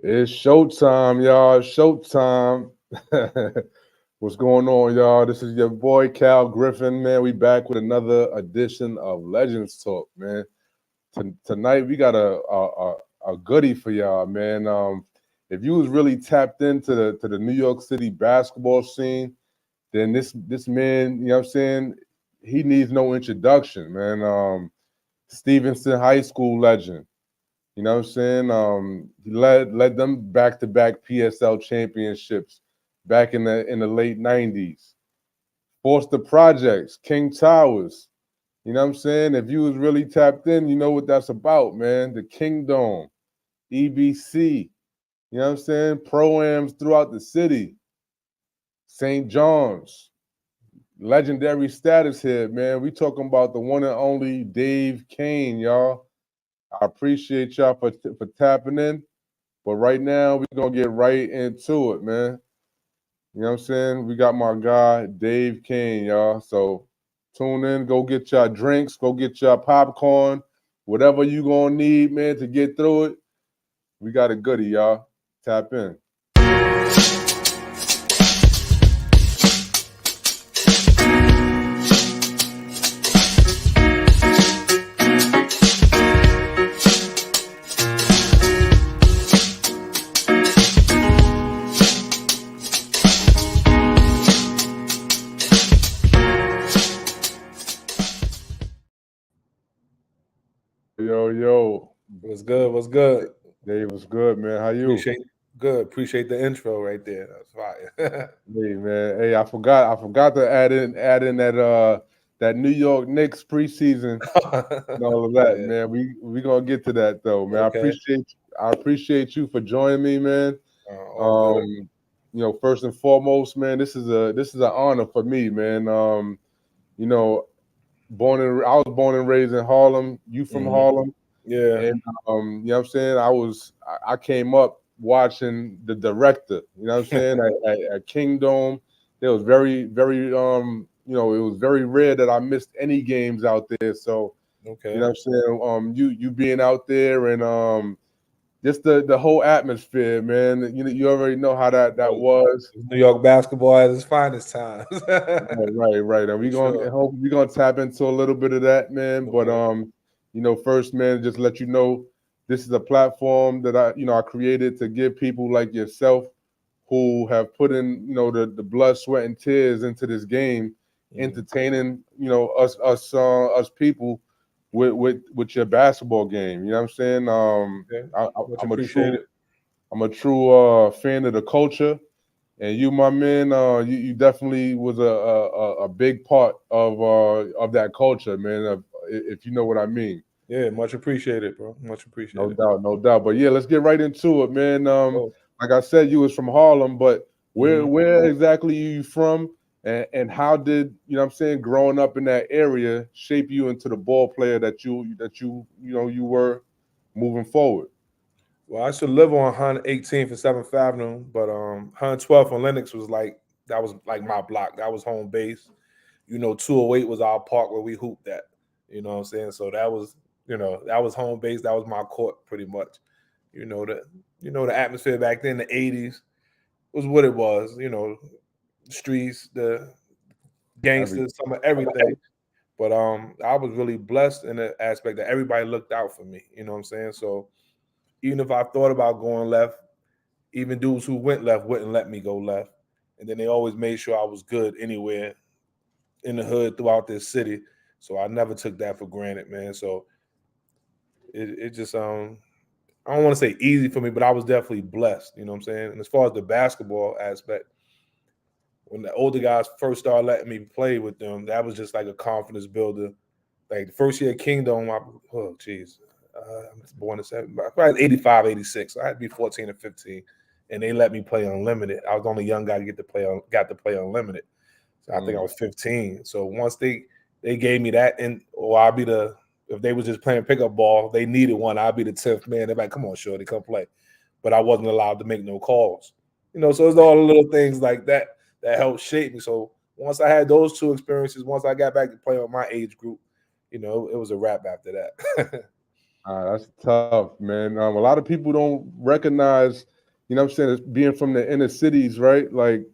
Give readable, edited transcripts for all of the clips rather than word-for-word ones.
It's showtime, y'all. Showtime. What's going on, y'all? This is your boy Cal Griffin, man. We back with another edition of Legends Talk, man. Tonight we got a goodie for y'all, man. If you was really tapped into the New York City basketball scene, then this man, you know what I'm saying, he needs no introduction, man. Stevenson High School legend. You know what I'm saying? He led them back to back PSL championships back in the late '90s. Forced the projects, King Towers. You know what I'm saying? If you was really tapped in, you know what that's about, man. The Kingdom, EBC. You know what I'm saying? Pro-ams throughout the city. St. John's. Legendary status here, man. We talking about the one and only Dave Cain, y'all. I appreciate y'all for tapping in. But right now, we're going to get right into it, man. You know what I'm saying? We got my guy, Dave Cain, y'all. So tune in, go get your drinks, go get your popcorn, whatever you going to need, man, to get through it. We got a goodie, y'all. Tap in. Yo. What's good? What's good? Dave, what's good, man? How you? Appreciate the intro right there. That's fire. Hey, man. Hey, I forgot to add in that New York Knicks preseason and all of that, Yeah. man. We gonna get to that though, man. Okay. I appreciate you for joining me, man. All good. You know, first and foremost, man, this is an honor for me, man. You know, I was born and raised in Harlem. You from Harlem? Yeah. And you know what I'm saying? I came up watching the director, you know what I'm saying, at Kingdom. It was very, very you know, it was very rare that I missed any games out there. So, Okay. you know what I'm saying? You being out there and just the whole atmosphere, man. You already know how that was. New York basketball at its finest times. Right. And we're gonna tap into a little bit of that, man. But you know, first, man, just let you know this is a platform that I created to give people like yourself who have put in, you know, the blood, sweat, and tears into this game, entertaining, you know, us people with your basketball game. You know what I'm saying? I'm a true fan of the culture. And you, my man, you definitely was a big part of that culture, man. If you know what I mean. Yeah, much appreciated, bro. Much appreciated. No doubt. But yeah, let's get right into it, man. Like I said, you was from Harlem, but where exactly are you from, and how did, you know what I'm saying, growing up in that area shape you into the ball player that you were moving forward? Well, I used to live on 118th and 7th Avenue, but 112th on Lenox was like my block. That was home base. You know, 208 was our park where we hooped at. You know what I'm saying? So that was home base. That was my court pretty much. You know the atmosphere back then, the 80s was what it was. You know, the streets, the gangsters, some of everything. But I was really blessed in the aspect that everybody looked out for me. You know what I'm saying? So even if I thought about going left, even dudes who went left wouldn't let me go left. And then they always made sure I was good anywhere in the hood throughout this city. So I never took that for granted, man. So it just I don't want to say easy for me, but I was definitely blessed. You know what I'm saying? And as far as the basketball aspect, when the older guys first started letting me play with them, that was just like a confidence builder. Like the first year at Kingdom, I was born in probably 85, 86. So I had to be 14 or 15. And they let me play unlimited. I was the only young guy to got to play unlimited. So I think I was 15. So once they gave me that, if they was just playing pickup ball, they needed one, I'd be the 10th man. They're like, come on, shorty, come play. But I wasn't allowed to make no calls. You know, so it's all the little things like that helped shape me. So once I had those two experiences, once I got back to play on my age group, you know, it was a wrap after that. That's tough, man. A lot of people don't recognize you know what I'm saying, being from the inner cities, right? Like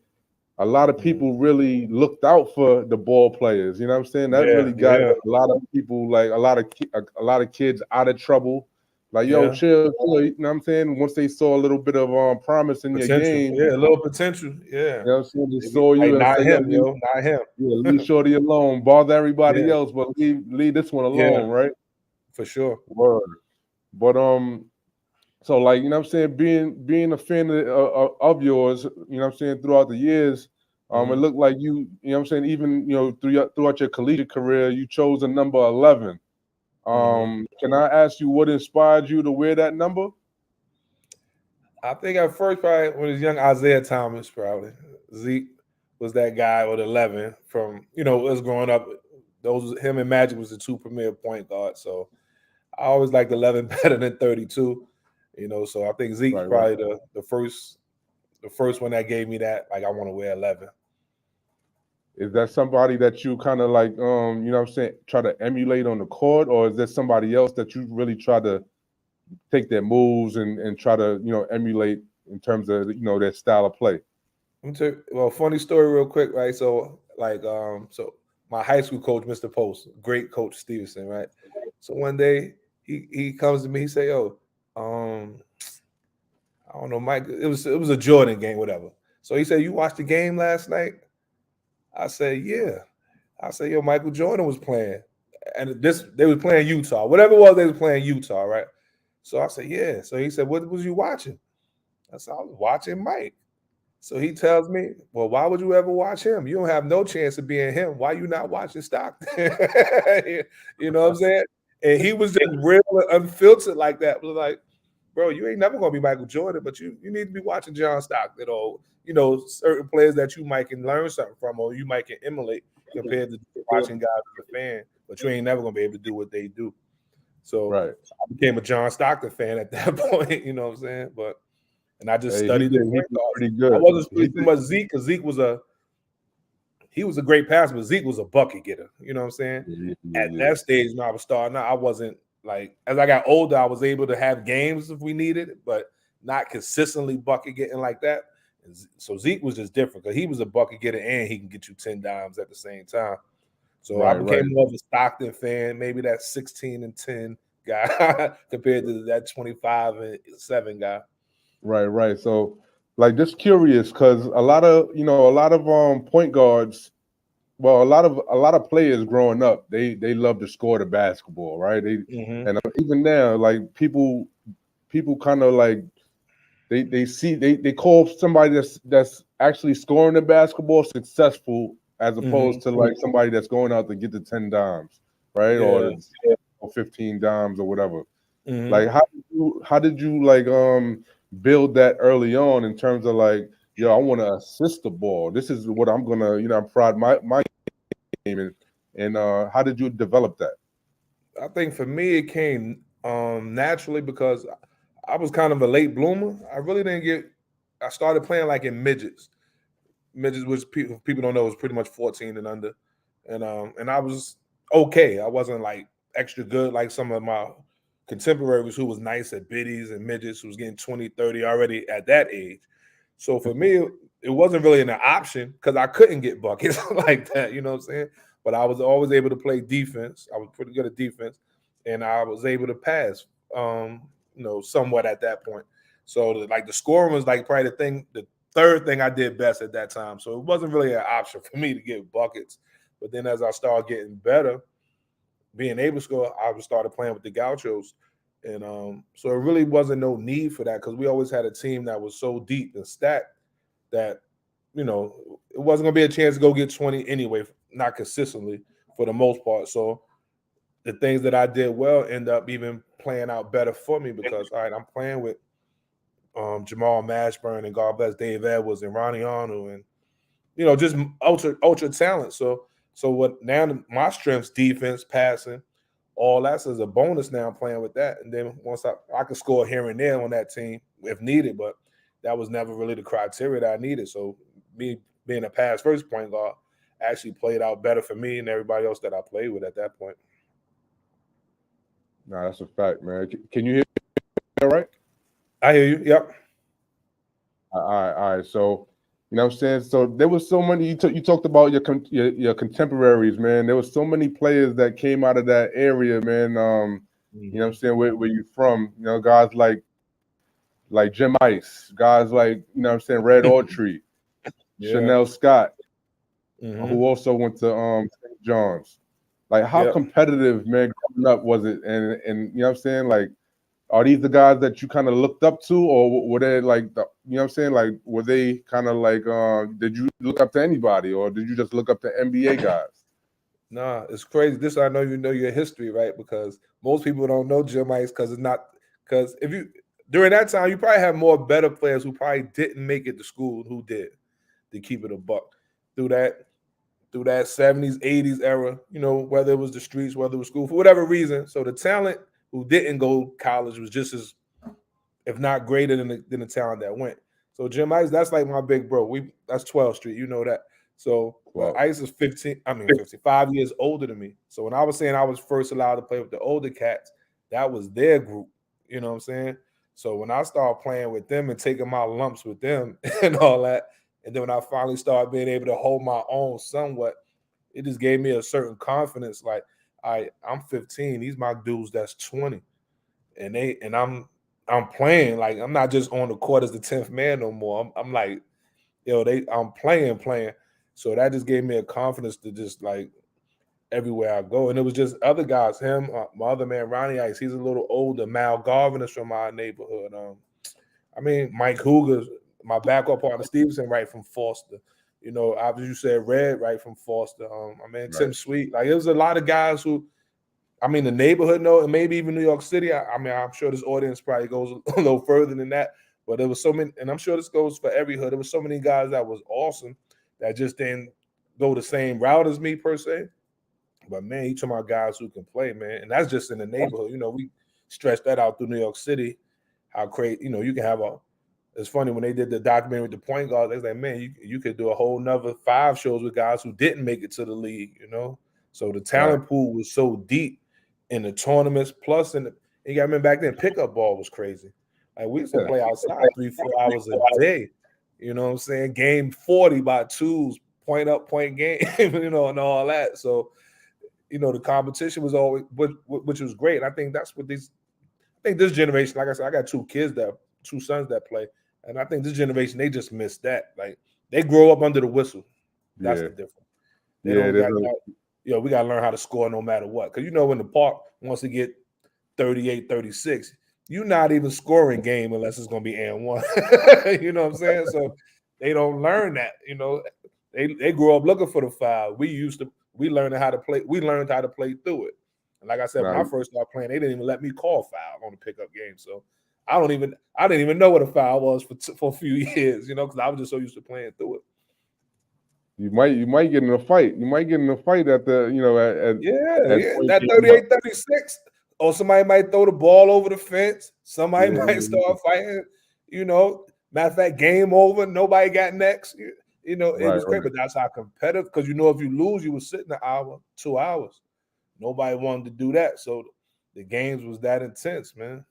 a lot of people really looked out for the ball players. You know what I'm saying? That Yeah, really got yeah, a lot of people, like a lot of kids out of trouble. Like, yo, yeah. chill, chill. You know what I'm saying? Once they saw a little bit of promise in your Potential. game, Yeah, a little potential. Yeah. you know what I'm saying? They They get, saw like, you and not say, yo, him, yo, not him. leave Shorty alone. Bother everybody Yeah, else, but leave this one yeah, alone, right? for sure. Word. But so like, you know what I'm saying, being a fan of yours, you know what I'm saying, throughout the years, it Mhm, looked like you know what I'm saying, even throughout your collegiate career, you chose a number 11. mhm. Can I ask you what inspired you to wear that number? I think at first, probably when he was young, Isaiah Thomas, probably Zeke was that guy with 11 from us growing up. Those him and Magic was the two premier point guards. So I always liked 11 better than 32. So I think Zeke's Right, right. probably the first one that gave me that. Like I want to wear 11. Is that somebody that you kind of like, you know what I'm saying, try to emulate on the court, or is there somebody else that you really try to take their moves and try to, emulate in terms of, their style of play? Well, funny story, real quick, right? So, like, so my high school coach, Mr. Post, great coach Stevenson, right? So one day he comes to me, he say, "Yo, um, I don't know, Mike. It was a Jordan game, whatever." So he said, "You watched the game last night?" I said, "Yeah." I said, "Yo, Michael Jordan was playing, and they was playing Utah, whatever it was, they was playing Utah, right?" So I said, "Yeah." So he said, "What was you watching?" I said, "I was watching Mike." So he tells me, "Well, why would you ever watch him? You don't have no chance of being him. Why you not watching Stockton?" You know what I'm saying? And he was just real and unfiltered like that. Was like, bro, you ain't never gonna be Michael Jordan, but you need to be watching John Stockton or certain players that you might can learn something from or you might can emulate compared to watching guys as a fan, but you ain't never gonna be able to do what they do. So Right. I became a John Stockton fan at that point, you know what I'm saying? And I just Hey, he studied the did. He point did guards. pretty I good. wasn't He really too did. much Zeke because Zeke was a great passer, but Zeke was a bucket getter. You know what I'm saying? Yeah, At yeah, yeah. that stage, when I was starting out, I wasn't like as I got older, I was able to have games if we needed it, but not consistently bucket getting like that. So Zeke was just different because he was a bucket getter and he can get you 10 dimes at the same time. So I Right, right, became more of a Stockton fan, maybe that 16 and 10 guy compared to that 25 and 7 guy. right. So, like, just curious, because a lot of point guards, well, a lot of players growing up, they love to score the basketball, right? Mm-hmm. And even now, like people kind of like they call somebody that's actually scoring the basketball successful as Mm-hmm. opposed to like somebody that's going out to get the 10 dimes, right? Yeah. Or 15 dimes or whatever. Mm-hmm. Like how did you like build that early on in terms of like, yo, I want to assist the ball. This is what I'm gonna, pride my game in. And how did you develop that? I think for me it came naturally because I was kind of a late bloomer. I really didn't get. I started playing like in midgets. Midgets, which people don't know, is pretty much 14 and under, and I was okay. I wasn't like extra good like some of my contemporaries who was nice at biddies and midgets who was getting 20, 30 already at that age. So for me, it wasn't really an option because I couldn't get buckets like that. You know what I'm saying? But I was always able to play defense. I was pretty good at defense, and I was able to pass. Somewhat at that point. So the scoring was like probably the third thing I did best at that time. So it wasn't really an option for me to get buckets. But then as I started getting better, being able to score, I started playing with the Gauchos. And so it really wasn't no need for that because we always had a team that was so deep and stacked that, it wasn't going to be a chance to go get 20 anyway, not consistently for the most part. So the things that I did well end up even playing out better for me because, all right, I'm playing with Jamal Mashburn and God bless Dave Edwards and Ronnie Arnold and just ultra talent. So what now my strengths, defense, passing, all that's as a bonus now I'm playing with that. And then once I could score here and there on that team if needed, but that was never really the criteria that I needed. So me being a pass first point guard actually played out better for me and everybody else that I played with at that point. Nah, that's a fact, man. Can you hear me all right? I hear you. Yep. All right. So, you know what I'm saying? So there was so many. You talked about your contemporaries, man. There was so many players that came out of that area, man. You know what I'm Mhm. saying? Where you from? You know, guys like Jim Ice, guys like, you know what I'm saying, Red Autry, Yeah. Chanel Scott, Hmm. who also went to St. John's. Like, how Yep. competitive, man, growing up was it? And you know what I'm saying? Like, are these the guys that you kind of looked up to, or were they like, you know what I'm saying? Like, were they kind of like, did you look up to anybody, or did you just look up to NBA guys? Nah, it's crazy. This I know you know your history, right? Because most people don't know Jim Ice because it's not because if you during that time you probably have more better players who probably didn't make it to school who did to keep it a buck through that through that 70s, 80s era, you know, whether it was the streets, whether it was school, for whatever reason. So the talent who didn't go college was just as, if not greater than the talent that went. So Jim Ice, that's like my big bro. That's 12th Street, you know that. So, but Well, Ice is 15, I mean 55 years older than me. So when I was saying I was first allowed to play with the older cats, that was their group. You know what I'm saying? So when I started playing with them and taking my lumps with them and all that, and then when I finally started being able to hold my own somewhat, it just gave me a certain confidence. Like, I'm 15, these my dudes that's 20. And I'm playing. Like, I'm not just on the court as the 10th man no more. I'm like, I'm playing. So that just gave me a confidence to just like everywhere I go. And it was just other guys. Him, my other man, Ronnie Ice, he's a little older. Mal Garvin is from our neighborhood. I mean, Mike Hooger's my backup partner, Stevenson, right from Foster. You know, obviously you said Red, right from Foster. I mean, right. Tim Sweet. Like, it was a lot of guys who, I mean, the neighborhood, no, and maybe even New York City. I mean, I'm sure this audience probably goes a little further than that. But there was so many, and I'm sure this goes for every hood. There was so many guys that was awesome that just didn't go the same route as me per se. But man, you talking about guys who can play, man, and that's just in the neighborhood. You know, we stretched that out through New York City. How crazy, you know, you can have a. It's funny when they did the documentary with the point guard. They was like, man, you could do a whole nother 5 shows with guys who didn't make it to the league. You know, so the Right. talent pool was so deep in the tournaments. Plus, you got to remember back then, pickup ball was crazy. Like, we used to Yeah. play outside 3-4 hours a day. You know what I'm saying? Game 40 by twos, point up, point game. You know, and all that. So you know, the competition was always, which was great. And I think that's what I think this generation, like I said, I got 2 sons that play. And I think this generation, they just missed that. Like, they grow up under the whistle. That's Yeah. the difference. They Yeah. don't got that, we got to learn how to score no matter what. Because, you know, when the park wants to get 38, 36, you're not even scoring game unless it's going to be and one. You know what I'm saying? So they don't learn that. You know, they grew up looking for the foul. We learned how to play. We learned how to play through it. And like I said, when Nah, I first started playing, they didn't even let me call foul on the pickup game. So I didn't even know what a foul was for a few years, you know, because I was just so used to playing through it. you might get in a fight. You might get in a fight at the, you know, Yeah, at yeah. point That game up. 38, 36. Or somebody might throw the ball over the fence. Somebody Yeah, might yeah, yeah. start fighting. You know, matter of fact, game over. Nobody got next. You know, it Right, was great, right. but that's how competitive. Because you know, if you lose, you were sitting an hour, 2 hours. Nobody wanted to do that, so the games was that intense, man.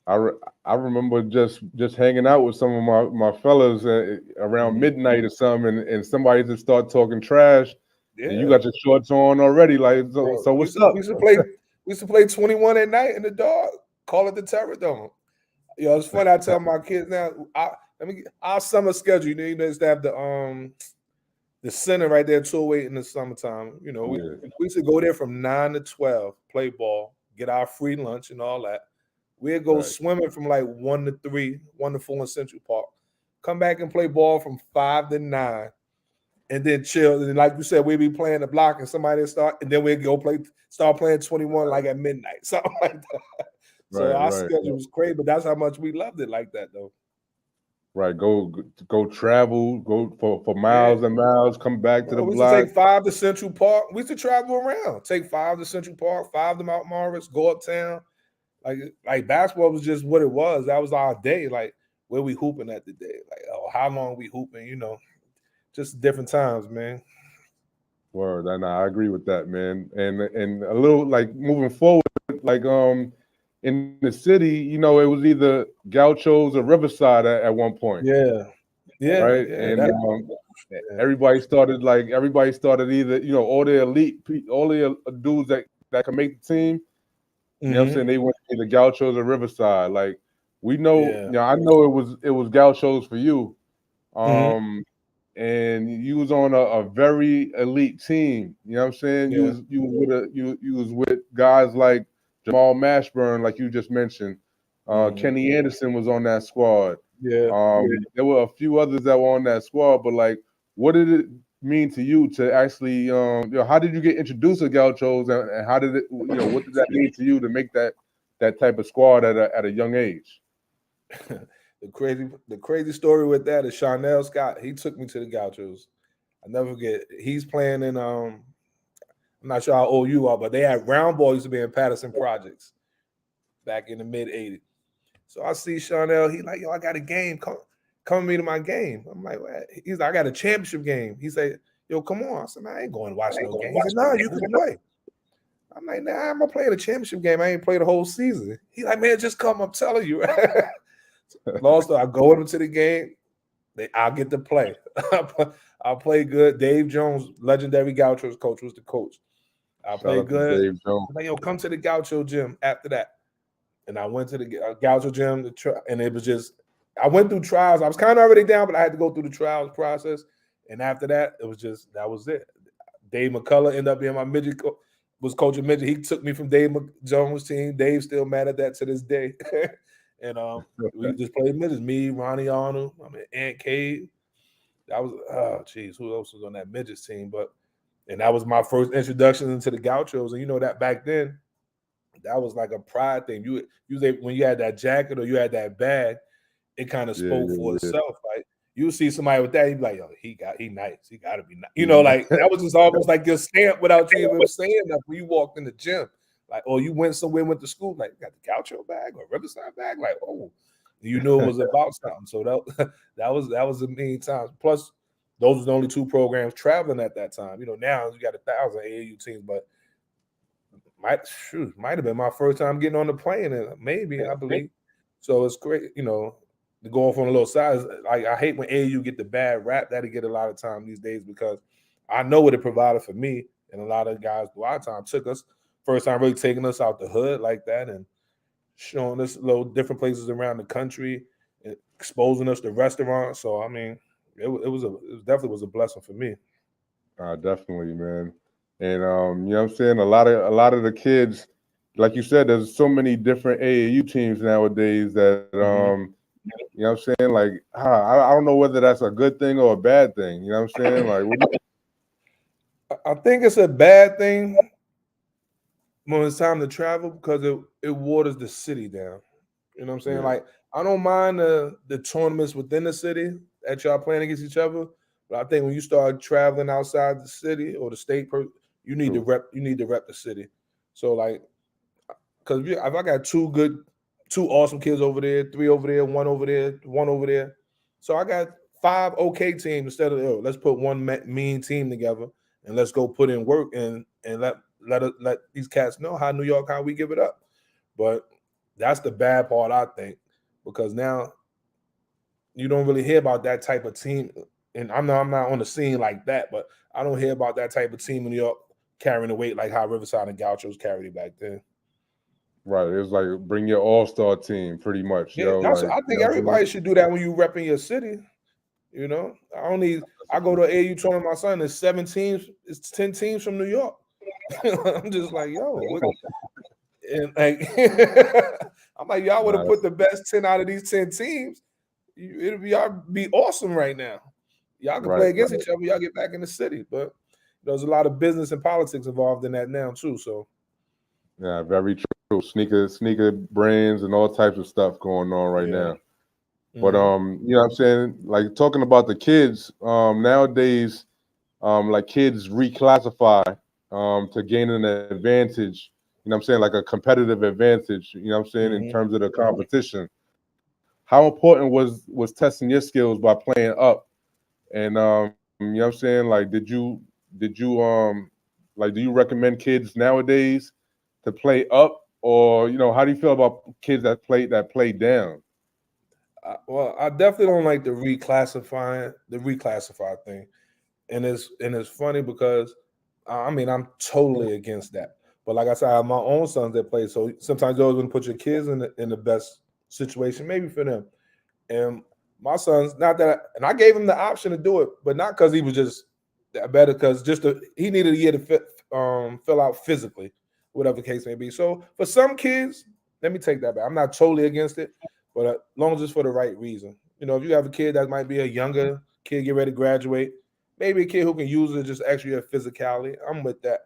I, re- I remember just hanging out with some of my fellas around Mhm. midnight or something, and somebody just start talking trash, and you Yeah, got your shorts on already. Like, bro. so We what's used to we up? used to play. We used to play 21 at night in the dark. Call it the Terror Dome. You know, it's funny. I tell my kids now. Our summer schedule. You know, used to have the center right there, 208 in the summertime. You know, Yeah, we used to go there from 9 to 12, play ball, get our free lunch and all that. We'd go right. swimming from like 1 to 3, 1 to 4 in Central Park. Come back and play ball from 5 to 9, and then chill. And like you said, we'd be playing the block, and somebody would start, and then we'd start playing 21 like at midnight, something like that. So Right, our right, schedule was crazy, but that's how much we loved it like that, though. right. Go travel, go for Yeah. miles and miles, come back to the Bro, we used to block. take 5 to Central Park. We used to travel around. Take 5 to Central Park, 5 to Mount Morris, go uptown. Like basketball was just what it was. That was our day. Like, where we hooping at the day. Like, oh, how long we hooping, you know. Just different times, man. Word, and I agree with that, man. And a little like moving forward, like in the city, you know, it was either Gauchos or Riverside at one point. Yeah. Yeah, right? yeah, And that. Yeah. everybody started either, all the all the dudes that can make the team. You know what I'm saying? Mm-hmm. They went to the Gauchos or Riverside. Like we know, Yeah. I know it was Gauchos for you. Mm-hmm. Um, and you was on a very elite team. You know what I'm saying? You Yeah. was you was with you was with guys like Jamal Mashburn, like you just mentioned. Mm-hmm. Kenny Anderson was on that squad. Yeah. There were a few others that were on that squad, but like, what did it mean to you to actually, how did you get introduced to Gauchos, and how did it, what did that mean to you to make that type of squad at a young age? The crazy story with that is Charnel Scott. He took me to the Gauchos. I never forget. He's playing in I'm not sure how old you are, but they had Round Ball used to be in Patterson Projects back in the mid '80s. So I see Charnel. He like, yo, I got a game. Come with me to my game. I'm like, what? He's like, I got a championship game. He said, yo, come on. I said, man, I ain't going to watch no game. He said, no, you can play. I'm like, nah, I'm gonna play the championship game. I ain't played the whole season. He like, man, just come. I'm telling you. Long story. I go with him to the game. I'll get to play. I'll play good. Dave Jones, legendary Gauchos coach, was the coach. I Shout played out to good. Dave Jones. Like, yo, come to the Gaucho gym after that. And I went to the Gaucho gym to try, and it was just, I went through trials. I was kind of already down, but I had to go through the trials process. And after that, it was just, that was it. Dave McCullough ended up being my midget, was coaching midget. He took me from Dave Jones' team. Dave's still mad at that to this day. And we just played midgets. Me, Ronnie Arnold, Ant Cade. That was, oh, geez, who else was on that midgets team? And that was my first introduction into the Gauchos. And you know that back then, that was like a pride thing. When you had that jacket or you had that bag, it kind of Yeah, spoke yeah, for yeah. itself. Like you see somebody with that, you'd be like, yo, he nice. He gotta be nice. Like that was just almost like your stamp without you even saying that when you walked in the gym. Like, or you went somewhere, went to school, like, you got the Gaucho bag or Riverside bag, like, oh, you knew it was about something. So that was a mean times. Plus, those were the only two programs traveling at that time. Now you got 1,000 AAU teams, but might have been my first time getting on the plane, and maybe I believe. So it's great, to go off on a little side. Like I hate when AAU get the bad rap that it get a lot of time these days, because I know what it provided for me, and a lot of guys a lot of time took us first time really taking us out the hood like that and showing us little different places around the country and exposing us to restaurants. So I mean, it definitely was a blessing for me. Definitely, man. And you know what I'm saying? A lot of the kids, like you said, there's so many different AAU teams nowadays that Mm-hmm. you know what I'm saying? Like, I don't know whether that's a good thing or a bad thing. You know what I'm saying? Like, I think it's a bad thing when it's time to travel, because it waters the city down. You know what I'm saying? yeah, Like, I don't mind the tournaments within the city that y'all playing against each other, but I think when you start traveling outside the city or the state, you need to true. rep. You need to rep the city. So like, because if I got two awesome kids over there, three over there, one over there, one over there, so I got five okay teams instead of, let's put one mean team together and let's go put in work and let these cats know how New York, how we give it up. But that's the bad part, I think, because now you don't really hear about that type of team. And I'm not on the scene like that, but I don't hear about that type of team in New York carrying the weight like how Riverside and Gauchos carried it back then. Right. It's like bring your all-star team, pretty much, Yeah, like, I you think know what I'm saying? everybody should do that when you repping your city. I go to an AU tournament, my son, there's 7 teams, it's 10 teams from New York. I'm just like, yo, and like I'm like, y'all would have Nah, put the best 10 out of these 10 teams. Y'all be awesome right now. Y'all can play right, against right. each other, y'all get back in the city. But there's a lot of business and politics involved in that now too. So Yeah, very true. Sneaker brands and all types of stuff going on right yeah. now. But Hmm. you know what I'm saying? Like talking about the kids, nowadays, like kids reclassify to gain an advantage, you know what I'm saying, like a competitive advantage, you know what I'm saying, in Hmm. terms of the competition. How important was testing your skills by playing up? And you know what I'm saying? Like did you like do you recommend kids nowadays to play up, or how do you feel about kids that play down? Well, I definitely don't like the reclassify thing, and it's funny because I mean I'm totally against that. But like I said, I have my own sons that play, so sometimes you always want to put your kids in the best situation, maybe for them. And my son's not that, and I gave him the option to do it, but not because he was just that better, because he needed a year to fill out physically, whatever the case may be. So for some kids, let me take that back. I'm not totally against it, but as long as it's for the right reason. If you have a kid that might be a younger kid, get ready to graduate, maybe a kid who can use it just extra physicality, I'm with that.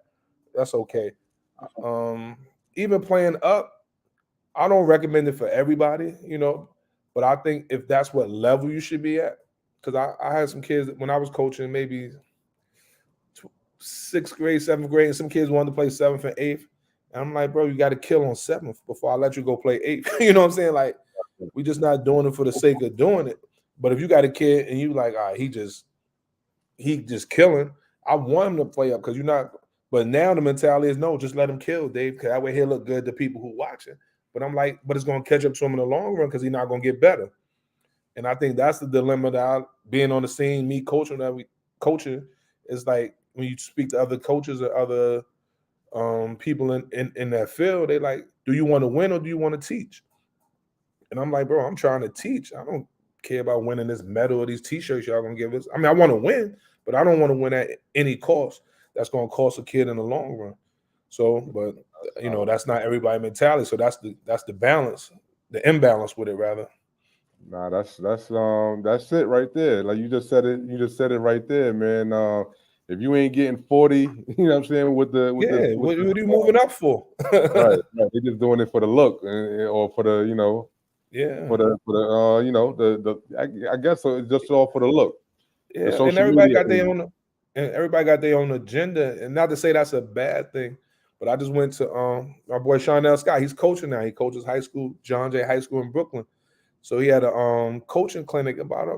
That's okay. Um, Even playing up, I don't recommend it for everybody, but I think if that's what level you should be at, because I had some kids when I was coaching, maybe sixth grade, seventh grade, and some kids wanted to play seventh and eighth. And I'm like, bro, you got to kill on seventh before I let you go play eighth. You know what I'm saying? Like, we just not doing it for the sake of doing it. But if you got a kid and you like, all right, he just killing, I want him to play up because you're not. But now the mentality is no, just let him kill, Dave, because that way he'll look good to people who watching. But I'm like, but it's going to catch up to him in the long run because he's not going to get better. And I think that's the dilemma that being on the scene, me coaching is like when you speak to other coaches or other people in that field, they like, do you want to win or do you want to teach? And I'm like, bro, I'm trying to teach. I don't care about winning this medal or these t-shirts y'all gonna give us. I mean, I want to win, but I don't want to win at any cost. That's gonna cost a kid in the long run. So, but that's not everybody's mentality. So that's the balance, the imbalance with it rather. Nah, that's it right there. Like you just said it. You just said it right there, man. If you ain't getting 40, you know what I'm saying, with the what are you moving up for? right. They're just doing it for the look or for the yeah, I guess so. It's just all for the look. The yeah, and social everybody media. got their own agenda, and not to say that's a bad thing. But I just went to my boy Charnel Scott. He's coaching now. He coaches high school, John Jay High School in Brooklyn. So he had a coaching clinic about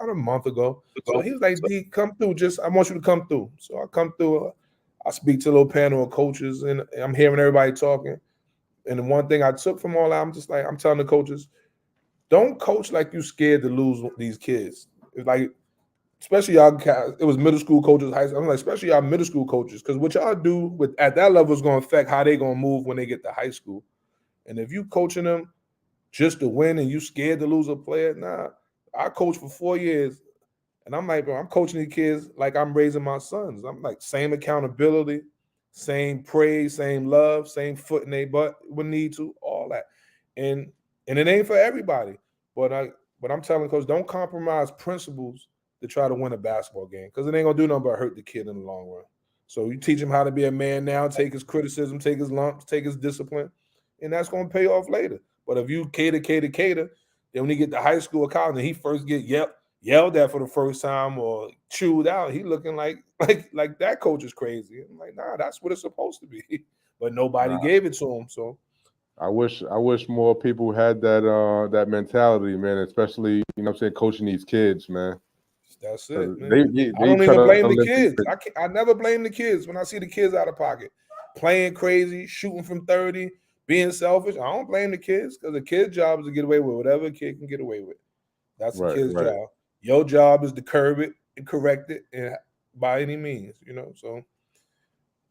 a month ago. So he was like, D, come through. I want you to come through. So I come through. I speak to a little panel of coaches, and I'm hearing everybody talking. And the one thing I took from all that, I'm telling the coaches, don't coach like you scared to lose these kids. It's like, especially y'all, it was middle school coaches, high school. I'm like, especially y'all middle school coaches, because what y'all do at that level is going to affect how they going to move when they get to high school. And if you coaching them just to win and you scared to lose a player, nah. I coached for 4 years, and I'm like, bro, I'm coaching these kids like I'm raising my sons. I'm like, same accountability, same praise, same love, same foot in their butt when need to, all that. And it ain't for everybody. But I'm telling coach, don't compromise principles to try to win a basketball game, because it ain't gonna do nothing but hurt the kid in the long run. So you teach him how to be a man now, take his criticism, take his lumps, take his discipline, and that's gonna pay off later. But if you cater, then when he get to high school or college and he first get yelled at for the first time or chewed out, he looking like that coach is crazy. I'm like, nah, that's what it's supposed to be. But nobody gave it to him. So I wish more people had that mentality, man. Especially, I'm saying, coaching these kids, man. That's it, man. They I don't try even to blame the live kids. I never blame the kids when I see the kids out of pocket, playing crazy, shooting from 30, being selfish. I don't blame the kids, because the kid's job is to get away with whatever a kid can get away with. That's the kid's job. Your job is to curb it and correct it, and by any means, So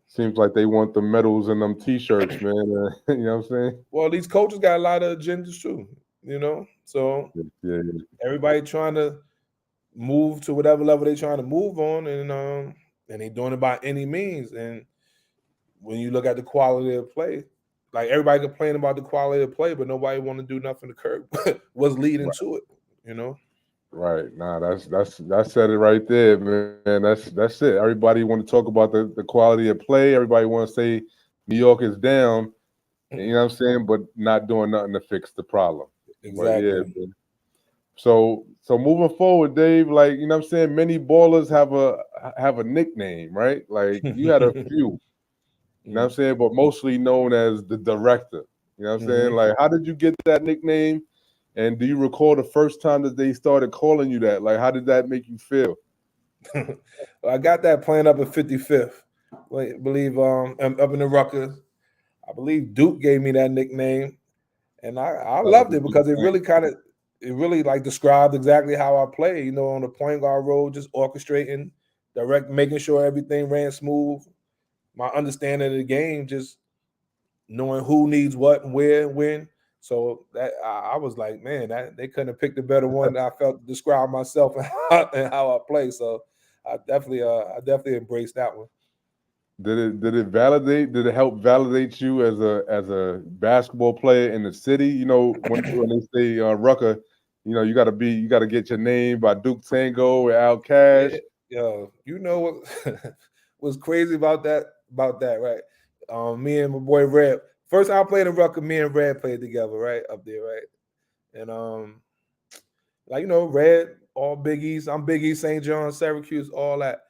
seems like they want the medals and them T-shirts, man. You know what I'm saying? Well, these coaches got a lot of agendas too, So Yeah. everybody trying to move to whatever level they're trying to move on, and they doing it by any means. And when you look at the quality of play, like everybody complaining about the quality of play, but nobody want to do nothing to curb what's leading to it, Right. Nah, that's said it right there, man. That's it. Everybody want to talk about the quality of play. Everybody want to say New York is down, you know what I'm saying, but not doing nothing to fix the problem. Exactly. But yeah, man. So moving forward, Dave, like, you know what I'm saying, many ballers have a nickname, right? Like you had a few, you know what I'm saying, but mostly known as the director. You know what I'm saying? Like, how did you get that nickname? And do you recall the first time that they started calling you that? Like, how did that make you feel? I got that playing up in 55th. I believe up in the Rucker. I believe Duke gave me that nickname, and I loved it because it really kind of it really like described exactly how I play. You know, on the point guard role, just orchestrating, making sure everything ran smooth. My understanding of the game, just knowing who needs what, where, when. So that I was like, man, that they couldn't have picked a better one that I felt to describe myself and how I play. So I definitely embraced that one. Did it validate? Did it help validate you as a basketball player in the city? You know, when they say Rucker, you know, you got to get your name by Duke Tango or Al Cash. Yeah, yo, you know what was crazy about that? Right? Me and my boy Red. First time I played in Rucker, me and Red played together, right up there, right? And like you know, Red, all Big East. I'm Big East, St. John, Syracuse, all that.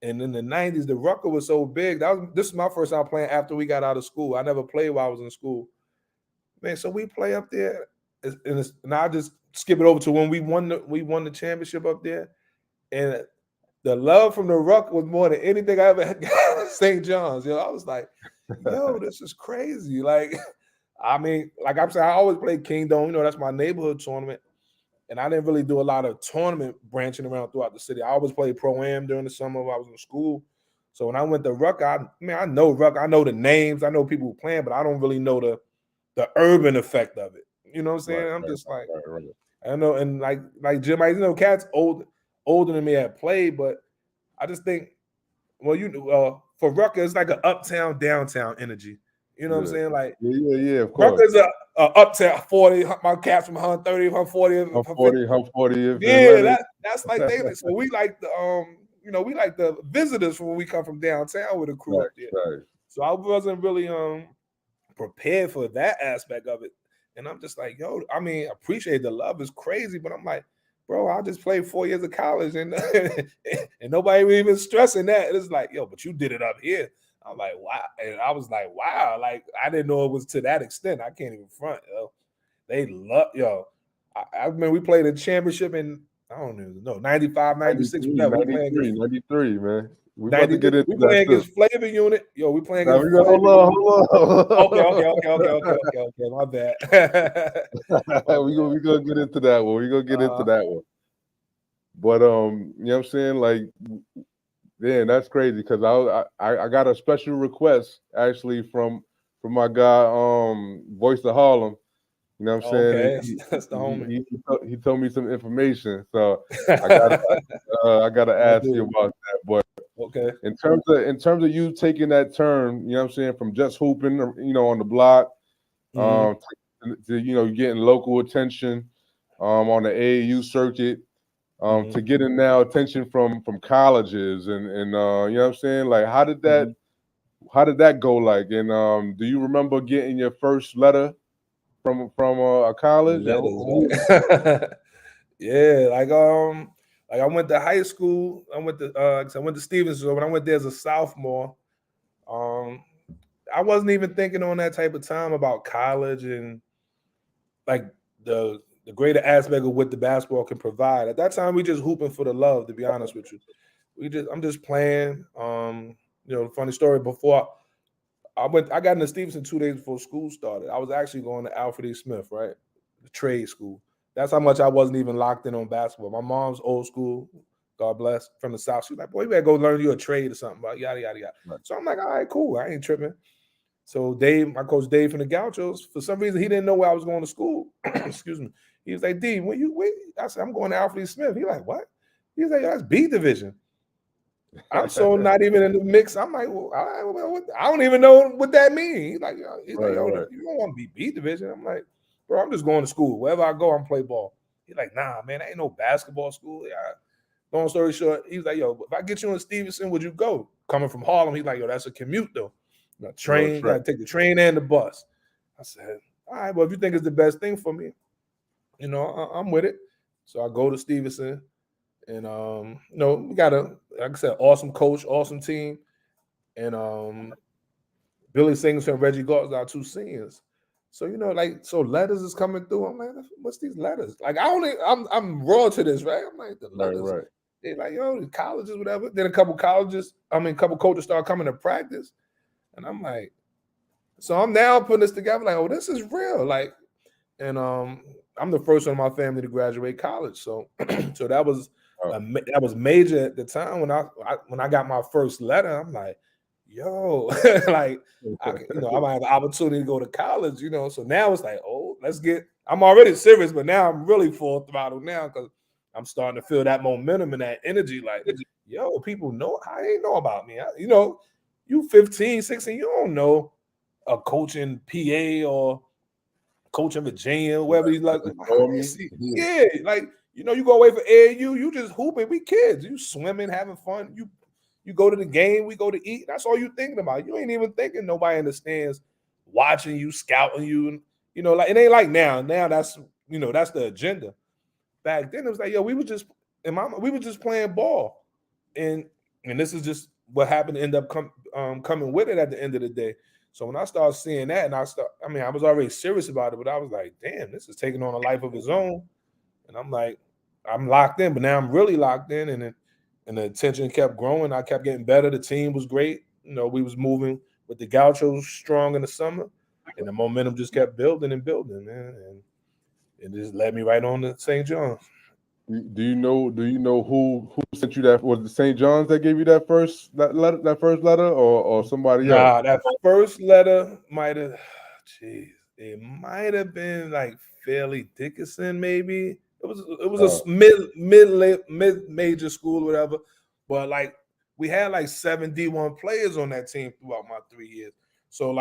And in the '90s, the Rucker was so big. This is my first time playing after we got out of school. I never played while I was in school, man. So we play up there, and I just skip it over to when we won the championship up there, and the love from the Ruck was more than anything I ever had got at St. John's. You know, I was like, yo, this is crazy. Like, I mean, like I'm saying, I always played Kingdom. You know, that's my neighborhood tournament. And I didn't really do a lot of tournament branching around throughout the city. I always played Pro-Am during the summer while I was in school. So when I went to Ruck, I know Ruck. I know the names. I know people who playing, but I don't really know the urban effect of it. You know what I'm saying? Right, I'm just like, right. I know, and like Jim, you know, cats older than me had played, but I just think, well, for Rucker, it's like an uptown downtown energy. You know what I'm saying? Like, yeah, of course. Rucker's a uptown 40. My cats from 130, 140, 140th. yeah, that's like they. So we like the you know, we like the visitors when we come from downtown with a crew up there. Right. So I wasn't really prepared for that aspect of it. And I'm just like, yo, I mean, appreciate the love is crazy, but I'm like, bro, I just played 4 years of college and and nobody even stressing that. It's like, yo, but you did it up here. I'm like, wow. And I was like, wow, like I didn't know it was to that extent. I can't even front, yo. They love, yo. I remember we played a championship in, I don't even know, 95, 96, 93, whatever. 93, man. We about to 90, get into we that playing too. against Flavor Unit. Yo, we playing Now against we got Flavor hold on. Okay. My bad. we gonna get into that one. We gonna get into that one. But you know what I'm saying? Like, man, that's crazy because I got a special request actually from my guy, Voice of Harlem. You know what I'm saying? Okay, that's the homie. He told me some information, so I gotta ask you about that. But okay, in terms of you taking that turn, you know what I'm saying, from just hooping, you know, on the block, to, you know, getting local attention, on the AAU circuit, to getting now attention from colleges and you know what I'm saying? Like how did that go like? And do you remember getting your first letter from a college? letters, yeah, like I went to high school. I went to Stevenson. So when I went there as a sophomore, I wasn't even thinking on that type of time about college and like the greater aspect of what the basketball can provide. At that time, we just hooping for the love, to be honest with you. I'm just playing. You know, funny story, before I got into Stevenson 2 days before school started. I was actually going to Alfred E. Smith, right? The trade school. That's how much I wasn't even locked in on basketball. My mom's old school, God bless, from the South. She was like, boy, you better go learn you a trade or something, about yada, yada, yada. Right. So I'm like, all right, cool. I ain't tripping. So Dave, my coach Dave from the Gauchos, for some reason, he didn't know where I was going to school. Excuse me. He was like, D, when I said, I'm going to Alfred E. Smith. He like, what? He was like, that's B division. I'm so not even in the mix. I'm like, well, I don't even know what that means. He's like, yo, you don't want to be B division. I'm like, bro, I'm just going to school. Wherever I go, I'm play ball. He's like, nah, man, ain't no basketball school. Yeah. Long story short, he's like, yo, if I get you in Stevenson, would you go? Coming from Harlem, he's like, yo, that's a commute though. You gotta take the train and the bus. I said, all right, well, if you think it's the best thing for me, you know, I'm with it. So I go to Stevenson. And you know, we got like I said, awesome coach, awesome team. And Billy Singleton and Reggie Galt are our two seniors. So, you know, like, so letters is coming through. I'm like, what's these letters? Like, I'm raw to this, right? I'm like, the letters. Right. They're like, yo, the colleges, whatever. Then a couple coaches start coming to practice. And I'm like, so I'm now putting this together, like, oh, this is real. Like, and I'm the first one in my family to graduate college. So so that was Oh. that was major at the time when I got my first letter. I'm like, yo, like I might have the opportunity to go to college, So now it's like, oh, I'm already serious, but now I'm really full throttle now because I'm starting to feel that momentum and that energy. Like, yo, people know, I ain't know about me. You 15, 16, you don't know a coaching PA or coaching Virginia, wherever he's like, yeah, like, you go away for AAU, you just hooping. We kids, you swimming, having fun. You go to the game, we go to eat. That's all you thinking about. You ain't even thinking nobody understands watching you, scouting you. Like it ain't like now. Now that's that's the agenda. Back then it was like, yo, we were just playing ball, and this is just what happened to end up coming with it at the end of the day. So when I started seeing that, and I was already serious about it, but I was like, damn, this is taking on a life of its own. And I'm like, I'm locked in, but now I'm really locked in, and the attention kept growing. I kept getting better. The team was great. We was moving with the Gauchos strong in the summer, and the momentum just kept building and building, man. And it just led me right on to St. John's. Do you know who sent you that? Was it St. John's that gave you that first letter, or somebody else? Nah, that first letter it might have been like Fairleigh Dickinson, maybe. It was a mid major school, whatever. But like we had like 7 D1 players on that team throughout my 3 years. So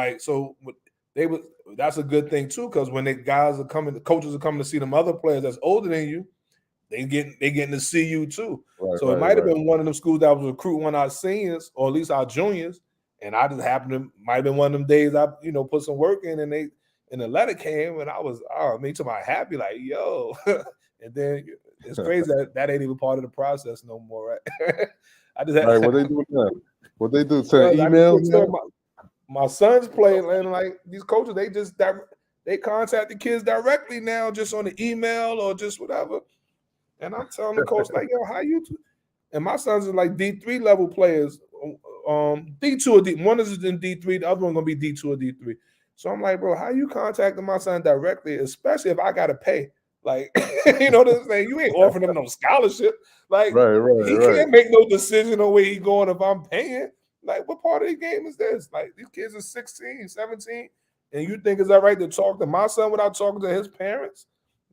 that's a good thing too, because when the coaches are coming to see them other players that's older than you, they getting to see you too. Right, so it might have been one of them schools that was recruiting one of our seniors, or at least our juniors, and I just might have been one of them days I put some work in, and the letter came, and I was to my happy, like, yo. And then it's crazy that ain't even part of the process no more, right? I just had what they do now? What they do? Send emails? My sons play, and like these coaches, they contact the kids directly now, just on the email or just whatever. And I'm telling the coach, like, yo, how you do? And my sons are like D3 level players, D2 or D. One is in D3, the other one gonna be D2 or D3. So I'm like, bro, how you contacting my son directly, especially if I gotta pay? Like, you ain't offering him no scholarship. Like, he can't make no decision on where he's going if I'm paying. Like, what part of the game is this? Like, these kids are 16, 17, and you think it's all right to talk to my son without talking to his parents?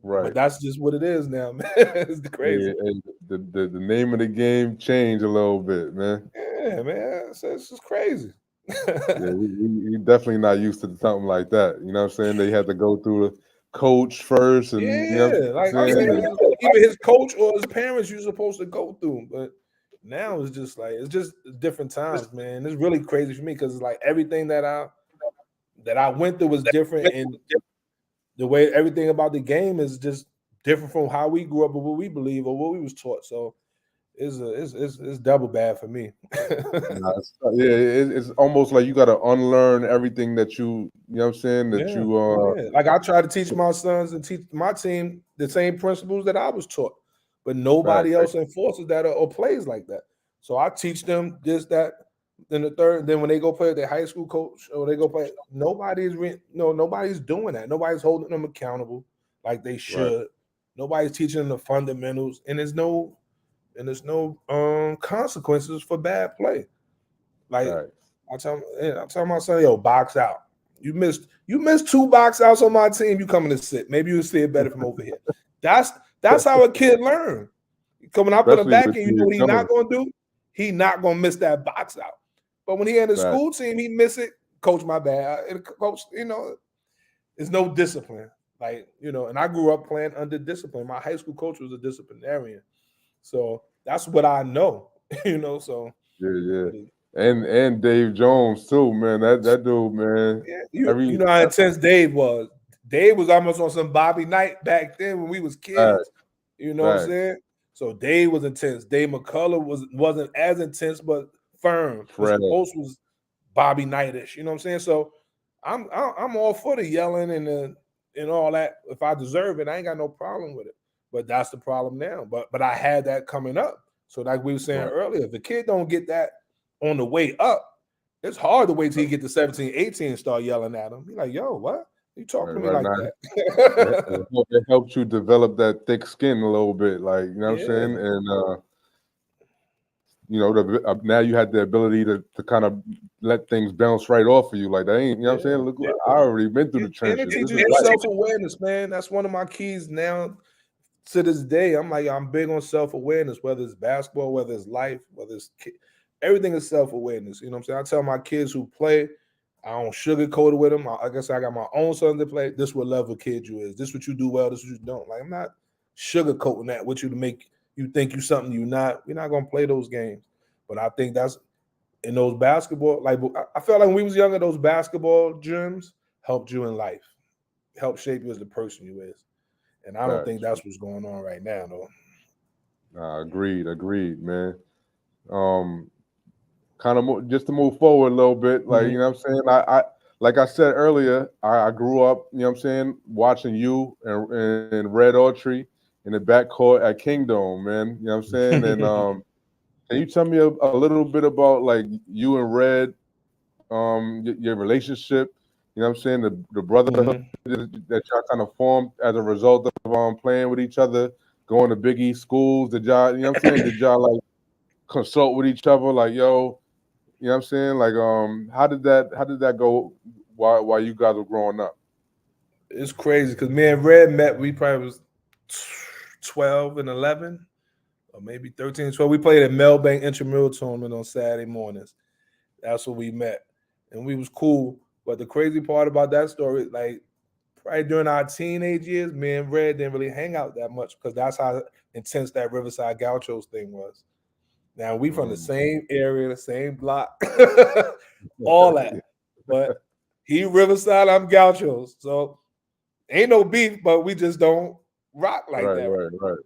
Right. But that's just what it is now, man. It's crazy. Yeah, and the name of the game changed a little bit, man. Yeah, man. It's just crazy. Yeah, we definitely not used to something like that. You know what I'm saying? They had to go through the coach first, and either his coach or his parents you're supposed to go through. But now it's just different times, man. It's really crazy for me because it's like everything that I went through was different, and the way everything about the game is just different from how we grew up or what we believe or what we was taught. So it's double bad for me. It's almost like you got to unlearn everything that you know what I'm saying, that like I try to teach my sons and teach my team the same principles that I was taught, but nobody else enforces that or plays like that. So I teach them this, that, then the third, then when they go play with their high school coach or they go play, nobody's doing that. Nobody's holding them accountable like they should. Nobody's teaching them the fundamentals, and there's no consequences for bad play. Like I tell my son, yo, box out. You missed 2 box outs on my team. You coming to sit. Maybe you'll see it better from over here. That's how a kid learns. When I put him back in, you know what he's not going to do? He's not going to miss that box out. But when he had the school team, he miss it. Coach, my bad. Coach, there's no discipline. Like, and I grew up playing under discipline. My high school coach was a disciplinarian. So that's what I know, so. Yeah. And Dave Jones too, man. That dude, man. Yeah, you know how intense Dave was. Dave was almost on some Bobby Knight back then when we was kids. You know what I'm saying? So Dave was intense. Dave McCullough wasn't as intense, but firm. The post was Bobby Knight-ish. You know what I'm saying? So I'm all for the yelling and all that. If I deserve it, I ain't got no problem with it. But that's the problem now. But I had that coming up. So like we were saying earlier, if the kid don't get that on the way up, it's hard to wait till you get to 17, 18 and start yelling at him. Be like, yo, what? You talk to me right like now. that. It helps you develop that thick skin a little bit, like you know what I'm Yeah. saying, and you know, now you had the ability to kind of let things bounce right off of you, like that ain't, you know what I'm saying. Yeah. Look, I already been through the And it trenches. This teaches is you life. self-awareness, man. That's one of my keys now to this day. I'm big on self-awareness, whether it's basketball, whether it's life, whether it's everything is self-awareness. You know what I'm saying? I tell my kids who play, I don't sugarcoat it with them. I guess I got my own son to play. This what level kid you is. This what you do well. This what you don't. Like I'm not sugarcoating that with you to make you think you something you not. We're not gonna play those games. But I think that's in those basketball. Like I felt like when we was younger, those basketball gyms helped you in life, helped shape you as the person you is. And I don't think Facts. that's what's going on right now, though. Agreed, man. Um, kind of just to move forward a little bit, like you know what I'm saying. I like I said earlier, I grew up, you know what I'm saying, watching you and Red Autry in the backcourt at Kingdom, man. You know what I'm saying, and can you tell me a little bit about like you and Red, your relationship? You know what I'm saying, the brotherhood that y'all kind of formed as a result of playing with each other, going to Big East schools. Did y'all, you know what I'm saying, did y'all like consult with each other, like yo, you know what I'm saying, like how did that go while you guys were growing up? It's crazy because me and Red met. We probably was 12 and 11, or maybe 13 and 12. We played at Melbank intramural tournament on Saturday mornings. That's where we met, and we was cool. But the crazy part about that story, like probably during our teenage years, me and Red didn't really hang out that much because that's how intense that Riverside Gauchos thing was. Now we from the Mm. same area, the same block, all that. But he Riverside, I'm Gauchos, so ain't no beef, but we just don't rock like Right, that. right.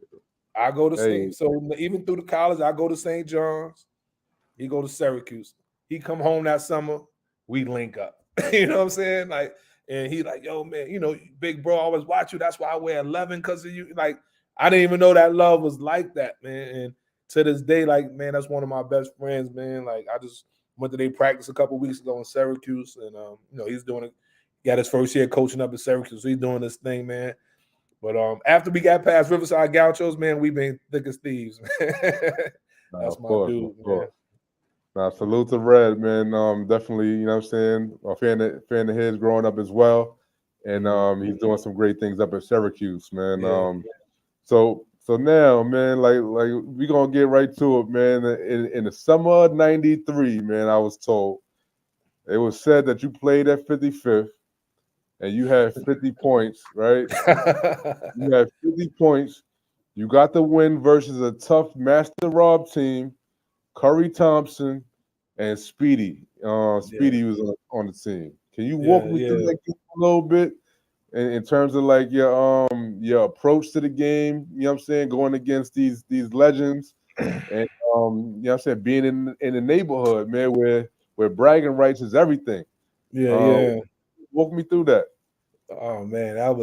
I go to Hey, St. So even through the college, I go to St. John's. He go to Syracuse. He come home that summer, we link up. You know what I'm saying? Like, and he like, yo, man, you know, big bro, I always watch you. That's why I wear 11 because of you. Like, I didn't even know that love was like that, man. And to this day, like, man, that's one of my best friends, man. Like, I just went to their practice a couple weeks ago in Syracuse, and you know, he's doing it. Got his first year coaching up at Syracuse. So he's doing this thing, man. But after we got past Riverside Gauchos, man, we've been thick as thieves, man. That's of my course, of dude, man. course. Now, salute to Red, man. Definitely, you know what I'm saying, a fan of his growing up as well, and he's doing some great things up at Syracuse, man. Yeah. So now, man, like we gonna get right to it, man. In the summer of '93, man, I was told it was said that you played at 55th and you had 50 points, right? You had 50 points. You got the win versus a tough Master Rob team, Curry Thompson and Speedy. Yeah, Speedy was on the team. Can you walk yeah, me through yeah. that game a little bit in terms of like your approach to the game? You know what I'm saying, going against these legends, and you know what I'm saying, being in the neighborhood, man, where bragging rights is everything. Yeah, Uh, yeah. walk me through that. Oh man, that